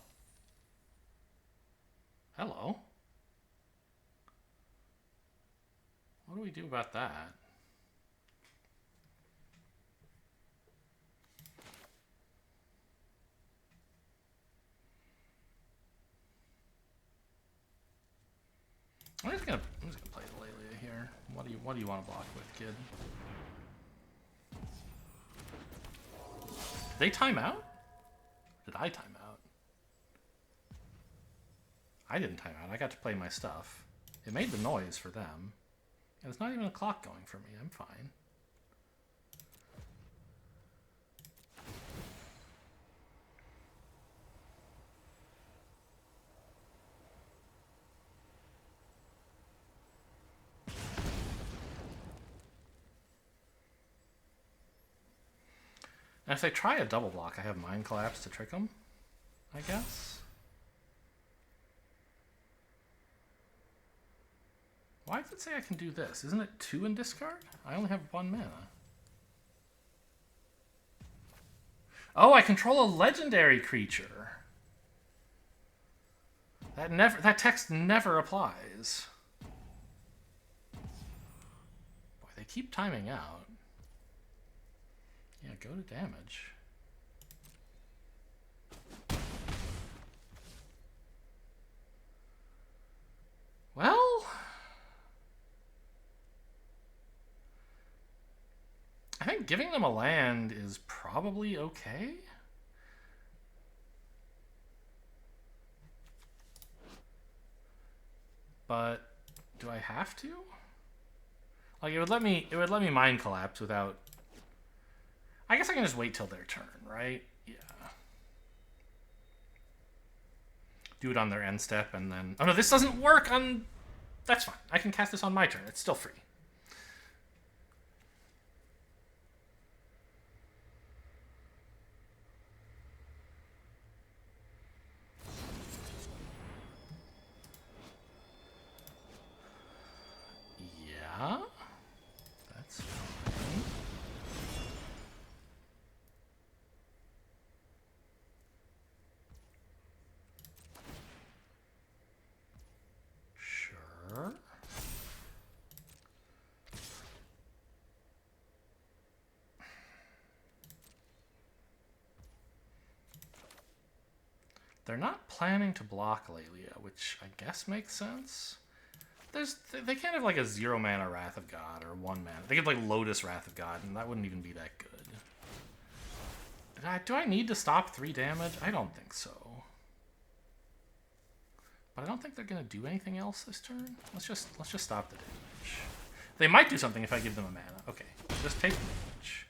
Hello. What do we do about that? I'm just gonna play the Lelia here. What do you want to block with, kid? Did they time out? Did I time out? I didn't time out. I got to play my stuff. It made the noise for them. And there's not even a clock going for me. I'm fine. And if they try a double block, I have Mind Collapse to trick them, I guess. Why does it say I can do this? Isn't it 2 in discard? I only have 1 mana. Oh, I control a legendary creature. That text never applies. Boy, they keep timing out. Yeah, go to damage. Well, I think giving them a land is probably okay. But do I have to? Like, it would let me Mind Collapse without. I guess I can just wait till their turn, right? Yeah. Do it on their end step and then... Oh no, this doesn't work on... That's fine. I can cast this on my turn. It's still free. Yeah. That's fine. Sure. They're not planning to block Lelia, which I guess makes sense. They can't have like a 0 mana Wrath of God or 1 mana. They could like Lotus Wrath of God, and that wouldn't even be that good. Do I need to stop 3 damage? I don't think so. But I don't think they're gonna do anything else this turn. Let's just stop the damage. They might do something if I give them a mana. Okay, just take the damage.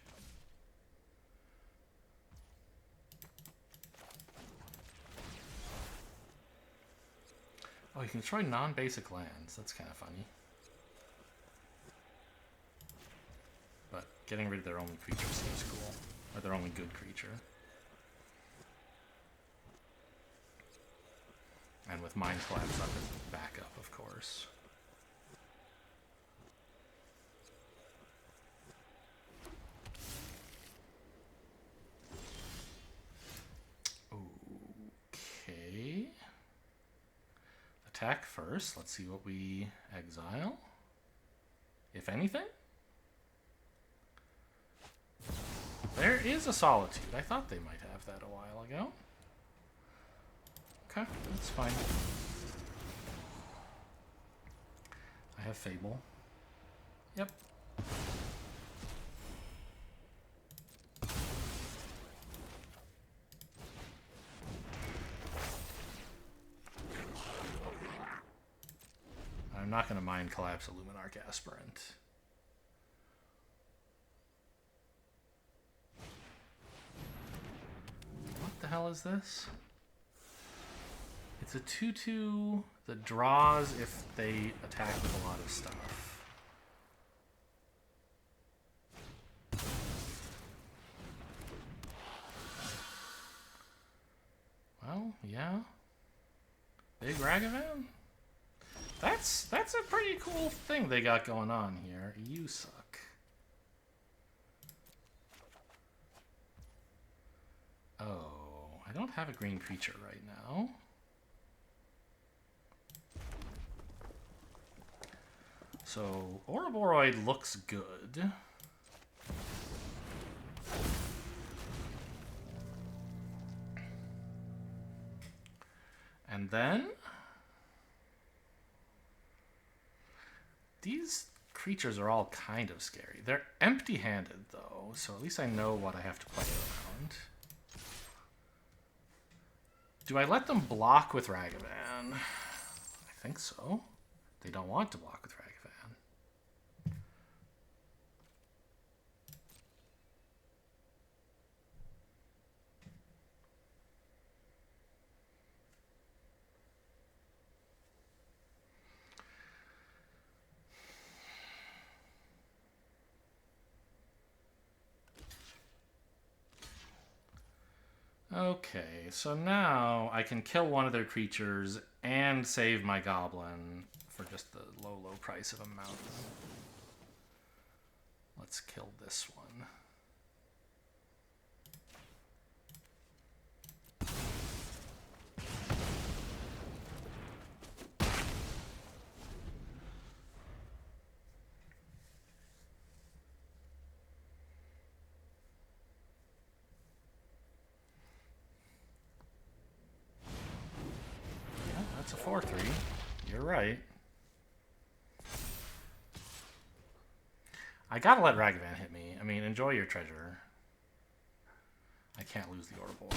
Oh, you can destroy non-basic lands. That's kind of funny. But getting rid of their only creature seems cool. Or their only good creature. And with Mind Collapse up as backup, of course. attack first. Let's see what we exile. If anything. There is a Solitude. I thought they might have that a while ago. Okay, that's fine. I have Fable. Yep. I'm not going to mind Collapse Illuminarch Aspirant. What the hell is this? It's a 2/2 that draws if they attack with a lot of stuff. Well, yeah. Big Ragavan? That's a pretty cool thing they got going on here. You suck. Oh, I don't have a green creature right now. So, Ouroboros looks good. And then these creatures are all kind of scary. They're empty-handed, though, so at least I know what I have to play around. Do I let them block with Ragavan? I think so. They don't want to block with Ragavan. Okay, so now I can kill one of their creatures and save my goblin for just the low price of a mountain. Let's kill this one. It's a 4/3. You're right. I gotta let Ragavan hit me. I mean, enjoy your treasure. I can't lose the Ouroboros.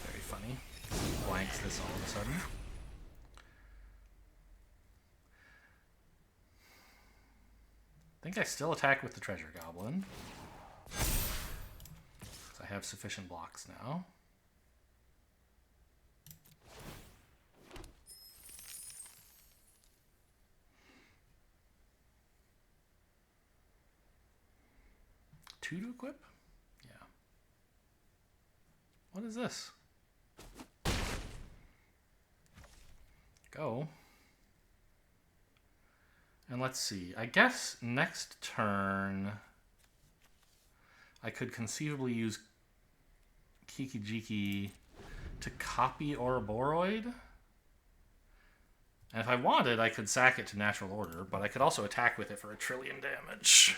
Very funny. Blanks this all of a sudden. I think I still attack with the Treasure Goblin. I have sufficient blocks now. Two to equip? Yeah. What is this? Go. And let's see. I guess next turn I could conceivably use Kiki-Jiki to copy Ouroboros. And if I wanted, I could sack it to Natural Order, but I could also attack with it for 1,000,000,000 damage.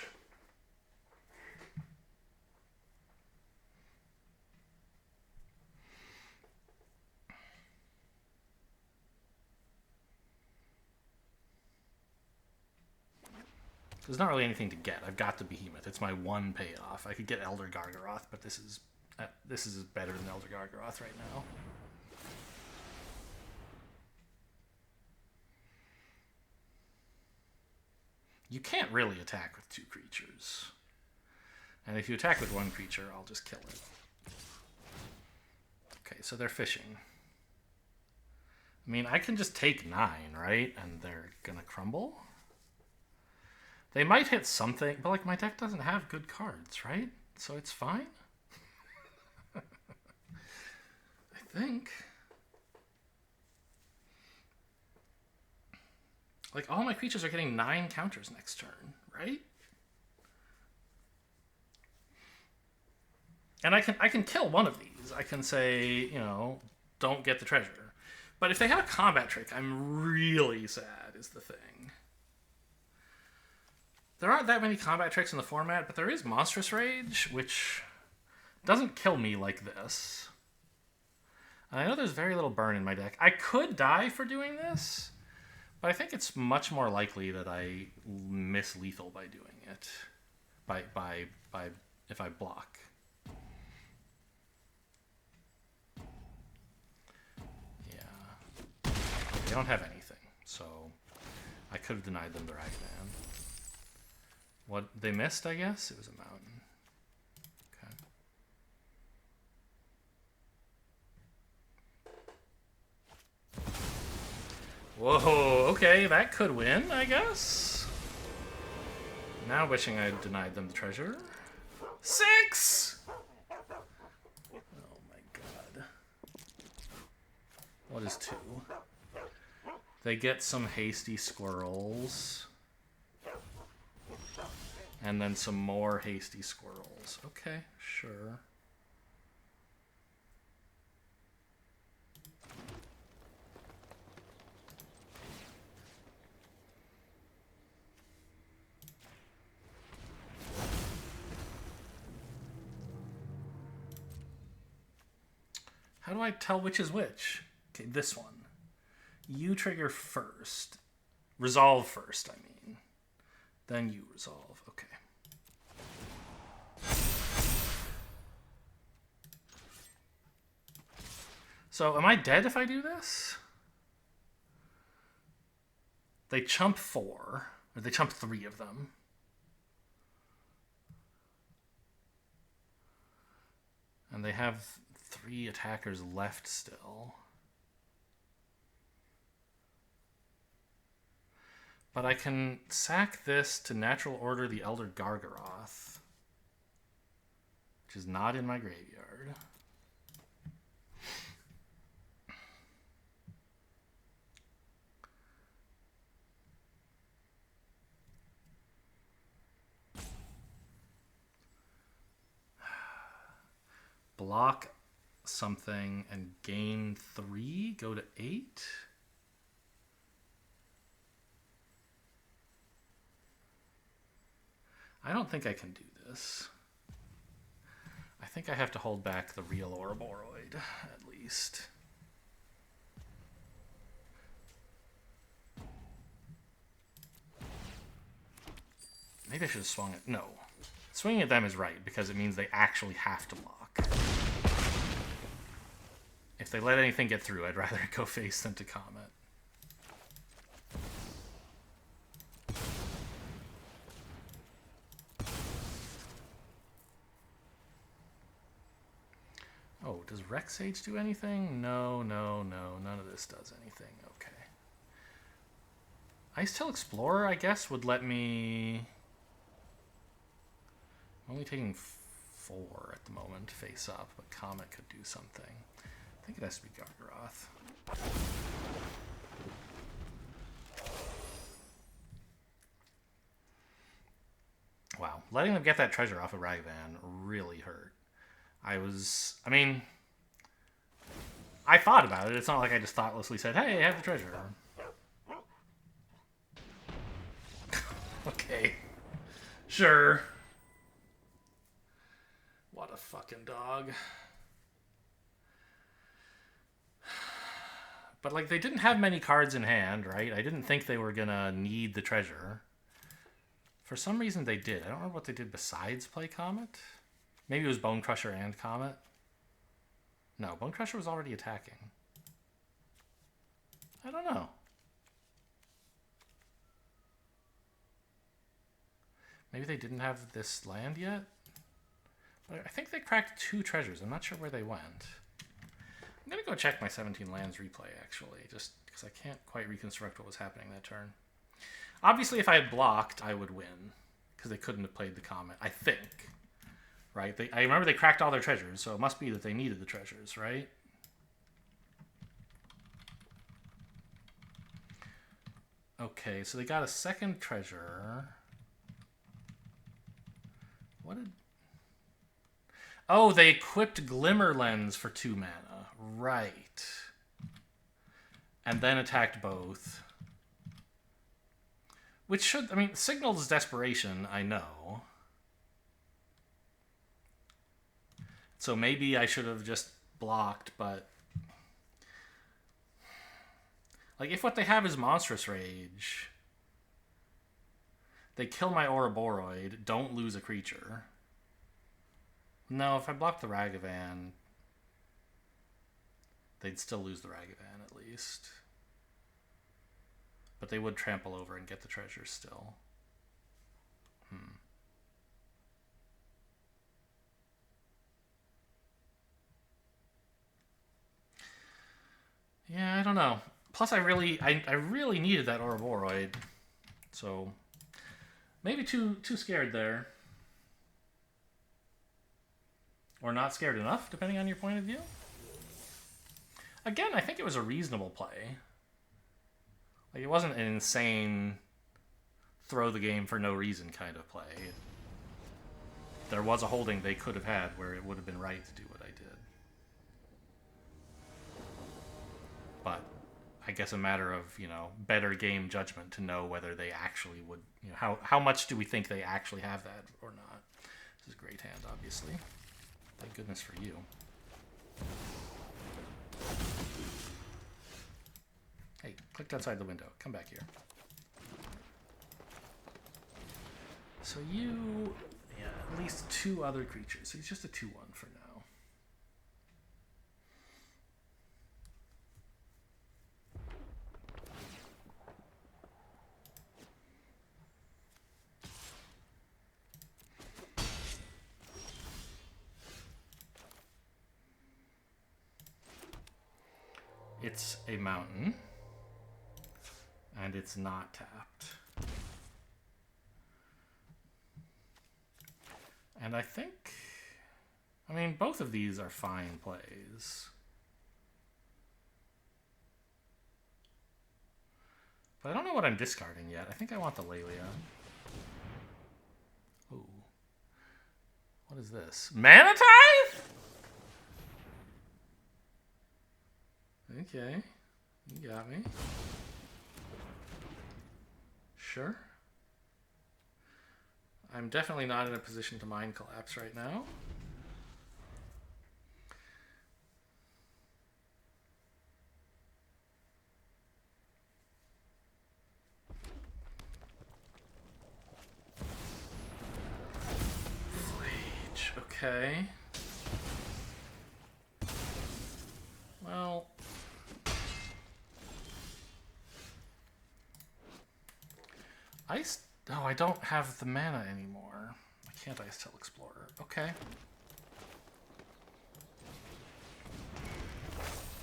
There's not really anything to get. I've got the Behemoth. It's my one payoff. I could get Elder Gargaroth, but this is better than Elder Gargaroth right now. You can't really attack with two creatures. And if you attack with one creature, I'll just kill it. Okay, so they're fishing. I mean, I can just take 9, right? And they're gonna crumble. They might hit something, but like my deck doesn't have good cards, right? So it's fine. I think. Like all my creatures are getting 9 counters next turn, right? And I can kill one of these. I can say, you know, don't get the treasure. But if they have a combat trick, I'm really sad, is the thing. There aren't that many combat tricks in the format, but there is Monstrous Rage, which doesn't kill me like this. And I know there's very little burn in my deck. I could die for doing this, but I think it's much more likely that I miss lethal by doing it. By if I block. Yeah. They don't have anything, so I could have denied them the Ragavan. What they missed, I guess? It was a mountain. Okay. Whoa, okay, that could win, I guess. Now wishing I had denied them the treasure. 6! Oh my god. What is 2? They get some hasty squirrels. And then some more hasty squirrels. Okay, sure. How do I tell which is which? Okay, this one. You trigger first. Resolve first, I mean. Then you resolve. Okay. So, am I dead if I do this? They chump 4. Or they chump 3 of them. And they have 3 attackers left still. But I can sack this to natural order the Elder Gargaroth, which is not in my graveyard. Block something and gain 3, go to 8. I don't think I can do this. I think I have to hold back the real Ouroboros, at least. Maybe I should have swung it. No. Swinging at them is right, because it means they actually have to block. If they let anything get through, I'd rather go face than to Comet. Oh, does Rex Sage do anything? No, no, no. None of this does anything. Okay. Icetail Explorer, I guess, would let me... I'm only taking 4 at the moment, face up, but Comet could do something. I think it has to be Gargaroth. Wow. Letting them get that treasure off of Ragavan really hurt. I mean, I thought about it. It's not like I just thoughtlessly said, hey, I have the treasure. Okay. Sure. What a fucking dog. But, like, they didn't have many cards in hand, right? I didn't think they were gonna need the treasure. For some reason they did. I don't remember what they did besides play Comet. Maybe it was Bone Crusher and Comet. No, Bone Crusher was already attacking. I don't know. Maybe they didn't have this land yet? But I think they cracked 2 treasures. I'm not sure where they went. I'm going to go check my 17 lands replay, actually, just because I can't quite reconstruct what was happening that turn. Obviously, if I had blocked, I would win, because they couldn't have played the Comet, I think. Right? I remember they cracked all their treasures, so it must be that they needed the treasures, right? Okay, so they got a second treasure. What did... Oh, they equipped Glimmer Lens for 2 mana. Right. And then attacked both. Which should... I mean, signals desperation, I know. So maybe I should have just blocked, but... Like, if what they have is Monstrous Rage... They kill my Ouroboroi, don't lose a creature. No, if I block the Ragavan, they'd still lose the Ragavan at least. But they would trample over and get the treasure still. Yeah, I don't know. Plus, I really needed that Ouroboroi, so maybe too scared there. Or not scared enough, depending on your point of view. Again, I think it was a reasonable play. Like, it wasn't an insane throw the game for no reason kind of play. There was a holding they could have had where it would have been right to do what I did. But I guess a matter of, better game judgment to know whether they actually would, how much do we think they actually have that or not. This is a great hand, obviously. Thank goodness for you. Hey, clicked outside the window. Come back here. So you... Yeah, at least 2 other creatures. So he's just a 2/1 for now. It's a mountain, and it's not tapped. And I think, both of these are fine plays. But I don't know what I'm discarding yet. I think I want the Lelia. Ooh. What is this? Mana Tithe? Okay, you got me. Sure. I'm definitely not in a position to Mind Collapse right now. Rage, okay. Well... I don't have the mana anymore. I can't Ice Tail Explorer. Okay.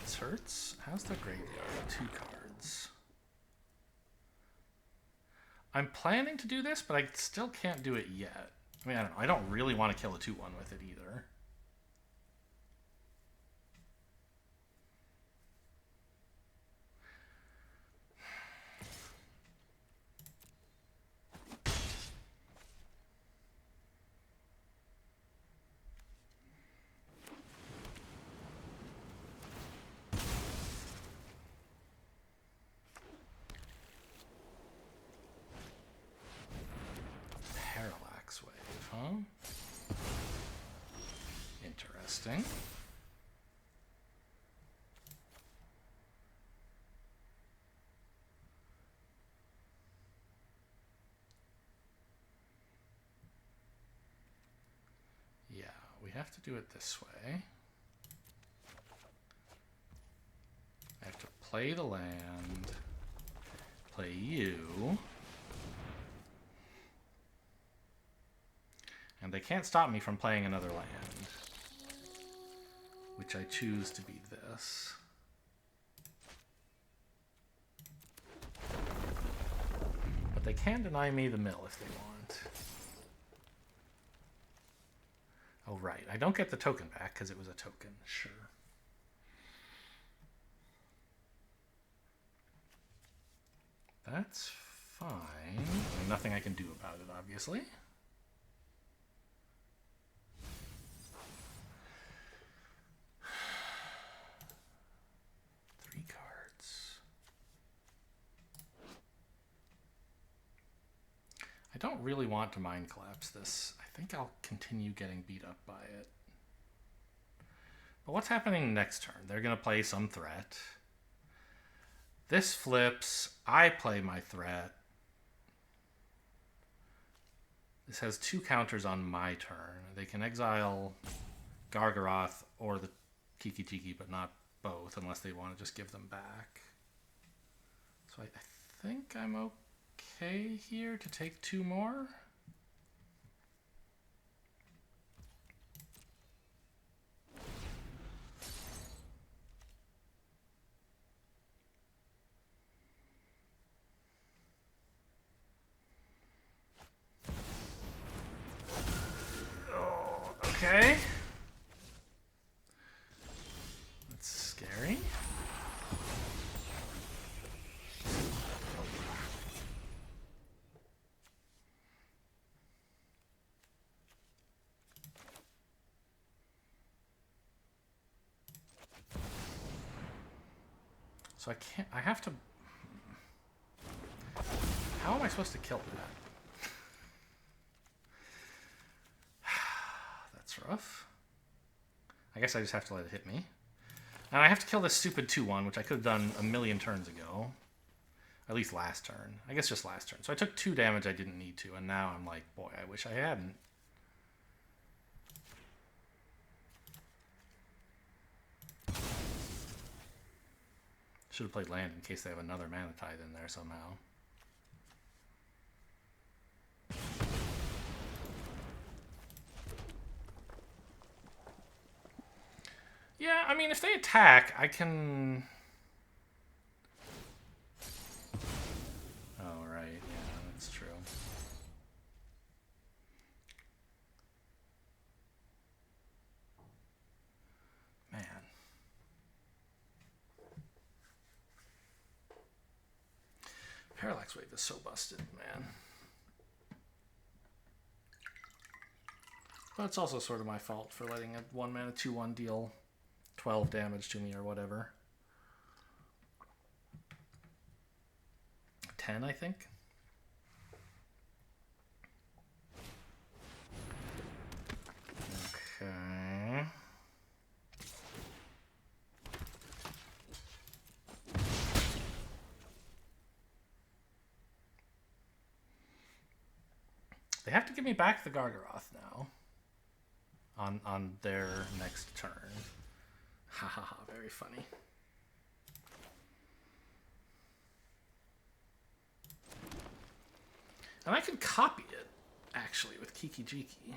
This hurts. How's the graveyard? 2 cards. I'm planning to do this, but I still can't do it yet. I don't know. I don't really want to kill a 2/1 with it either. Interesting. Yeah, we have to do it this way. I have to play the land, play you. And they can't stop me from playing another land, which I choose to be this. But they can deny me the mill if they want. Oh, right. I don't get the token back because it was a token. Sure. That's fine. Nothing I can do about it, obviously. don't really want to Mind Collapse this. I think I'll continue getting beat up by it. But what's happening next turn? They're going to play some threat. This flips. I play my threat. This has 2 counters on my turn. They can exile Gargaroth or the Kiki Tiki, but not both, unless they want to just give them back. So I think I'm okay here to take 2 more. Okay. That's scary. So I have to... How am I supposed to kill that? That's rough. I guess I just have to let it hit me. And I have to kill this stupid 2-1, which I could have done a million turns ago. At least last turn. I guess just last turn. So I took 2 damage I didn't need to, and now I'm like, boy, I wish I hadn't. Should have played land in case they have another Mana Tithe in there somehow. Yeah, I mean, if they attack, I can... Oh, right. Yeah, that's true. Man. Parallax Wave is so busted, man. But it's also sort of my fault for letting a 1-mana 2-1 deal 12 damage to me or whatever. 10, I think. Okay. They have to give me back the Gargaroth now. On their next turn. Ha ha ha, very funny. And I could copy it, actually, with Kiki Jiki.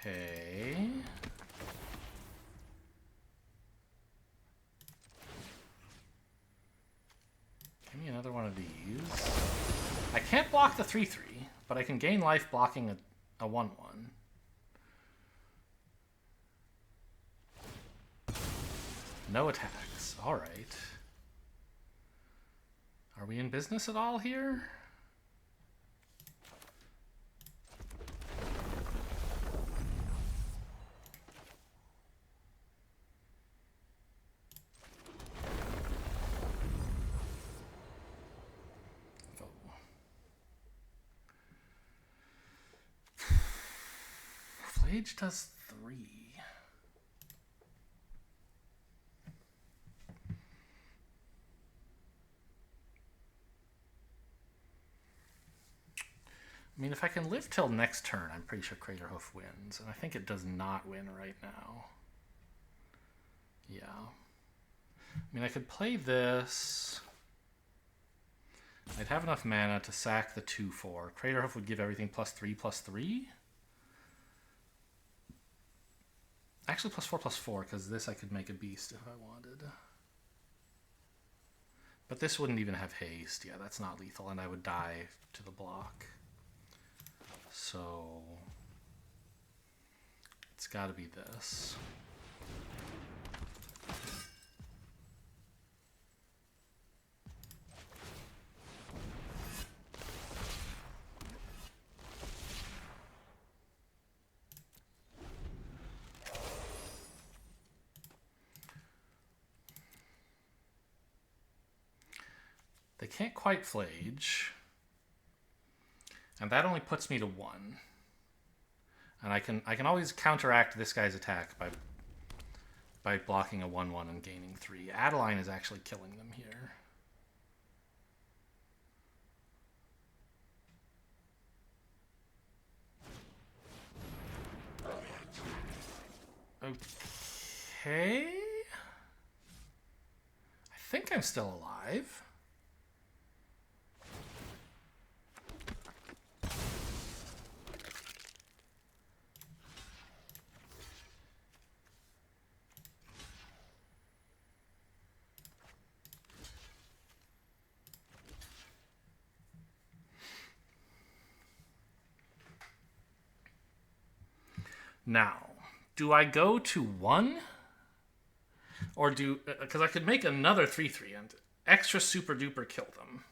Okay. Give me another one of these. I can't block the 3/3, but I can gain life blocking a 1/1. No attacks. All right. Are we in business at all here? Flage does 3. I mean, if I can live till next turn, I'm pretty sure Craterhoof wins. And I think it does not win right now. Yeah. I mean, I could play this. I'd have enough mana to sack the 2/4. Craterhoof would give everything +3/+3. Actually, +4/+4, because this I could make a beast if I wanted. But this wouldn't even have haste. Yeah, that's not lethal, and I would die to the block. So it's got to be this. They can't quite flage. And that only puts me to 1. And I can always counteract this guy's attack by blocking a 1/1 and gaining 3. Adeline is actually killing them here. Okay. I think I'm still alive. Now, do I go to 1? Or do... Because I could make another 3/3 and extra super duper kill them.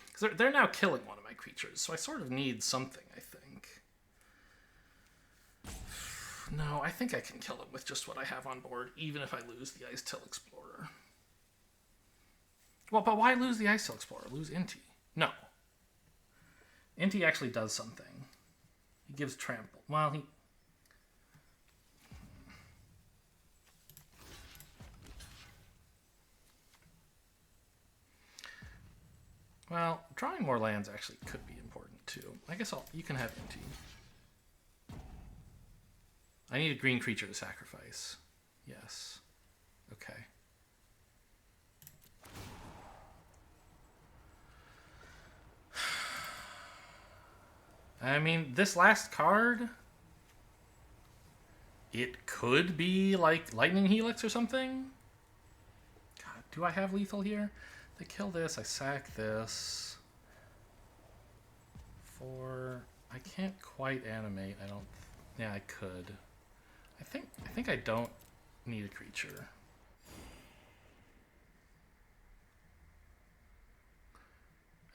Because they're now killing one of my creatures, so I sort of need something, I think. No, I think I can kill them with just what I have on board, even if I lose the Ice Till Explorer. Well, but why lose the Ice Till Explorer? Lose Inti. No. Inti actually does something. He gives trample. Well, he... Well, drawing more lands actually could be important too. I guess you can have Inti. I need a green creature to sacrifice. Yes. Okay. I mean, this last card, it could be like Lightning Helix or something. God, do I have lethal here? They kill this, I sack this. 4. I can't quite animate. I don't. Yeah, I could. I think I don't need a creature.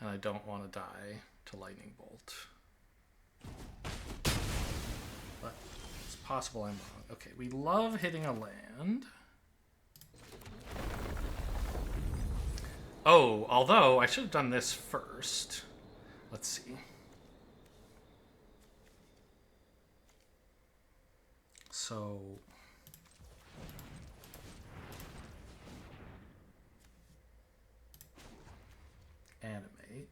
And I don't want to die to Lightning Bolt. But it's possible I'm wrong. Okay, we love hitting a land. Oh, although I should have done this first. Let's see. So... Animate.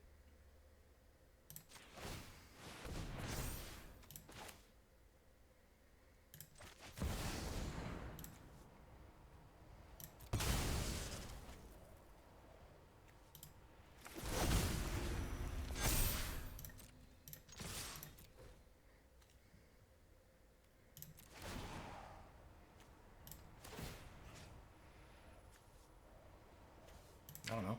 I don't know.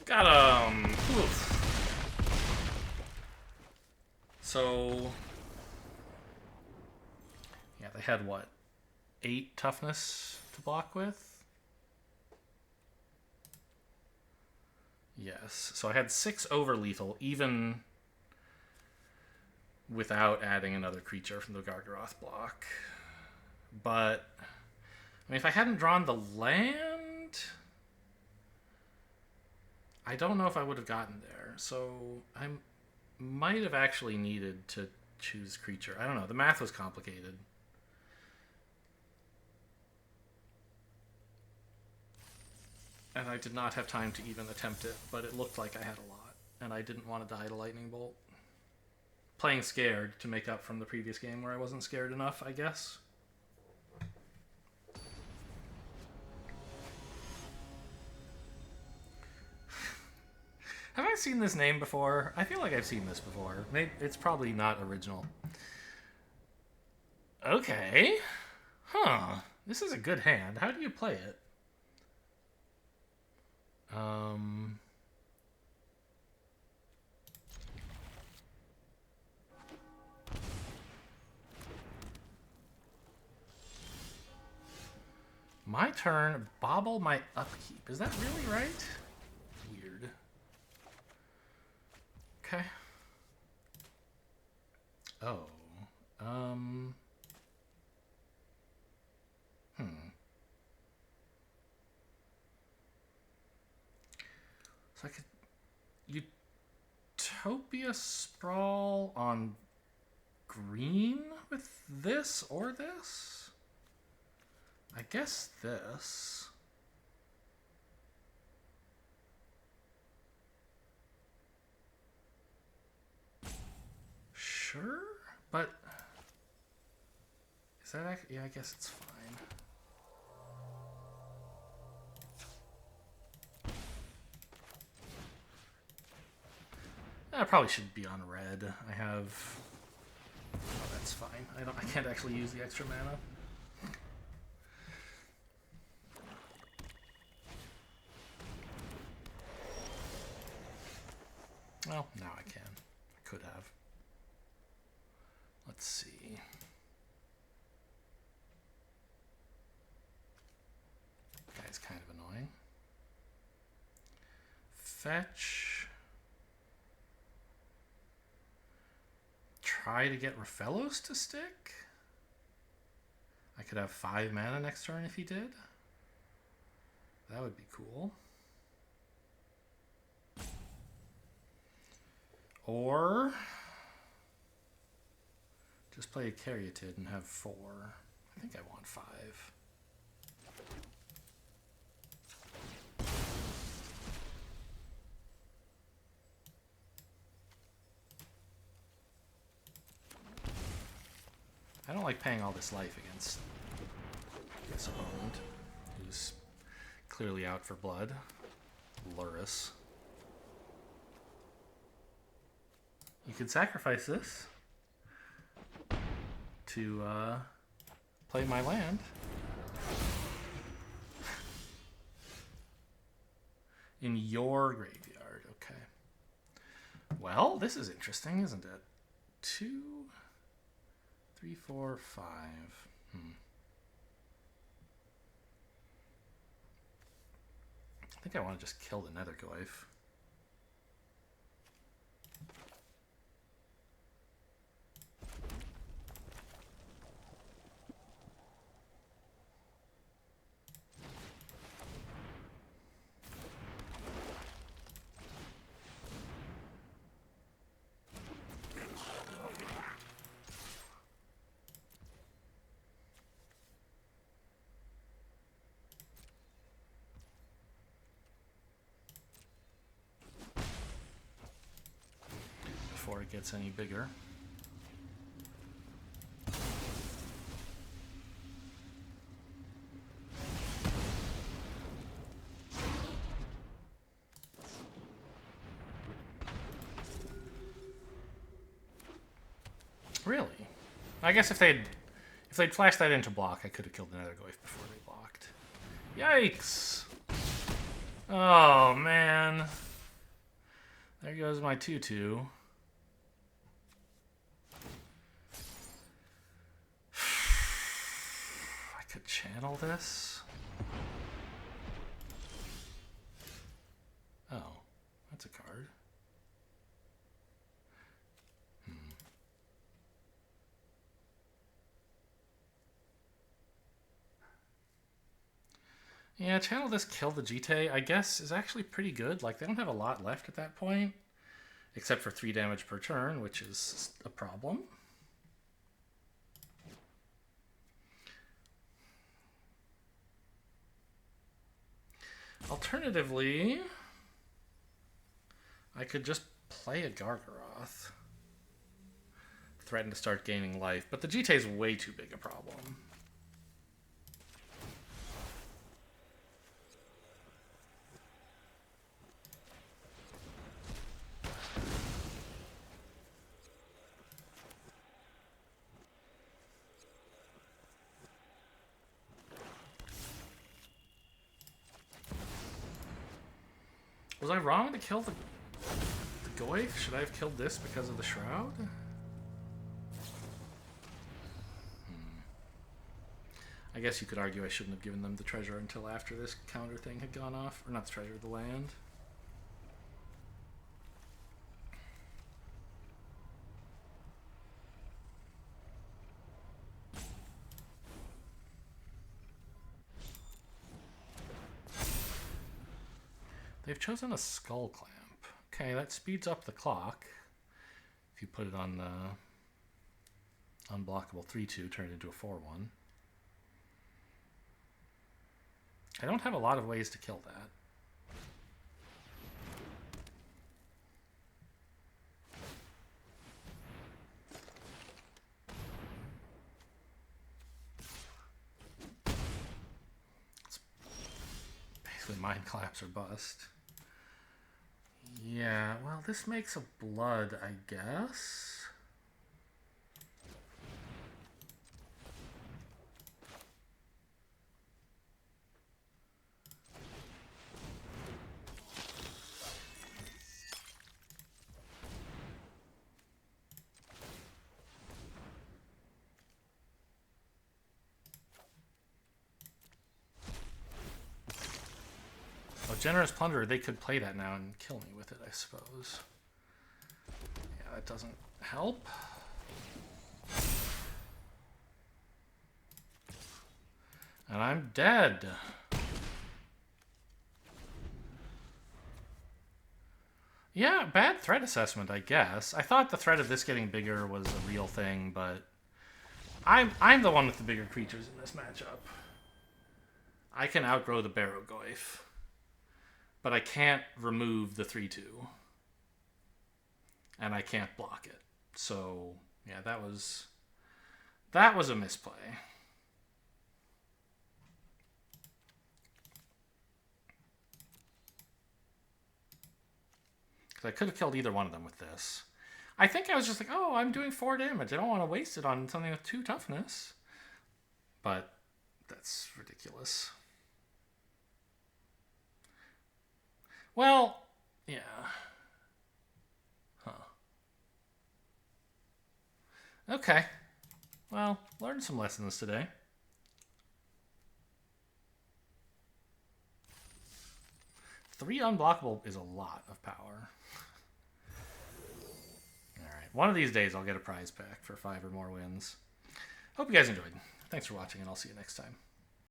Got him! Oof. So... Yeah, they had what? 8 toughness to block with? Yes. So I had 6 over lethal, even without adding another creature from the Gargaroth block. But, I mean, if I hadn't drawn the land, I don't know if I would have gotten there. So I might have actually needed to choose creature. I don't know. The math was complicated. And I did not have time to even attempt it, but it looked like I had a lot. And I didn't want to die to Lightning Bolt. Playing scared to make up from the previous game where I wasn't scared enough, I guess. Have I seen this name before? I feel like I've seen this before. Maybe it's probably not original. Okay. Huh. This is a good hand. How do you play it? My turn, bobble my upkeep. Is that really right? Weird. Oh. Um. So I could Utopia Sprawl on green with this or this? I guess this. Sure, but is that actually? Yeah, I guess it's fine. I probably should be on red. I have. Oh, that's fine. I can't actually use the extra mana. Well, now I can. I could have. Let's see. Guy's kind of annoying. Fetch. Try to get Raphellos to stick. I could have 5 mana next turn if he did. That would be cool. Or just play a Caryatid and have 4. I think I want 5. I don't like paying all this life against this opponent, who's clearly out for blood. Lurrus. You could sacrifice this to play my land. In your graveyard, okay. Well, this is interesting, isn't it? 2, 3, 4, 5. I think I want to just kill the Netherglyph. Before it gets any bigger. Really? I guess if they'd flashed that into block, I could have killed the Netherglyph before they blocked. Yikes! Oh man. There goes my 2/2. I could channel this. Oh, that's a card. Yeah, channel this, kill the Jite, I guess, is actually pretty good. Like, they don't have a lot left at that point, except for 3 damage per turn, which is a problem. Alternatively, I could just play a Gargaroth. Threaten to start gaining life, but the Jite is way too big a problem. Was I wrong to kill the Goyf? Should I have killed this because of the Shroud? I guess you could argue I shouldn't have given them the treasure until after this counter thing had gone off. Or not the treasure, the land. They've chosen a skull clamp. Okay, that speeds up the clock. If you put it on the unblockable 3-2, turn it into a 4-1. I don't have a lot of ways to kill that. It's basically mind collapse or bust. Yeah, well, this makes a blood, I guess. Oh, Generous Plunderer, they could play that now and kill me with it, I suppose. Yeah, that doesn't help. And I'm dead. Yeah, bad threat assessment, I guess. I thought the threat of this getting bigger was a real thing, but I'm the one with the bigger creatures in this matchup. I can outgrow the Barrow-Goyf, but I can't remove the 3-2. And I can't block it. So, yeah, that was a misplay. Because I could have killed either one of them with this. I think I was just like, oh, I'm doing 4 damage. I don't want to waste it on something with 2 toughness. But that's ridiculous. Well, yeah. Huh. Okay. Well, learned some lessons today. Three unblockable is a lot of power. Alright, one of these days I'll get a prize pack for 5 or more wins. Hope you guys enjoyed. Thanks for watching, and I'll see you next time.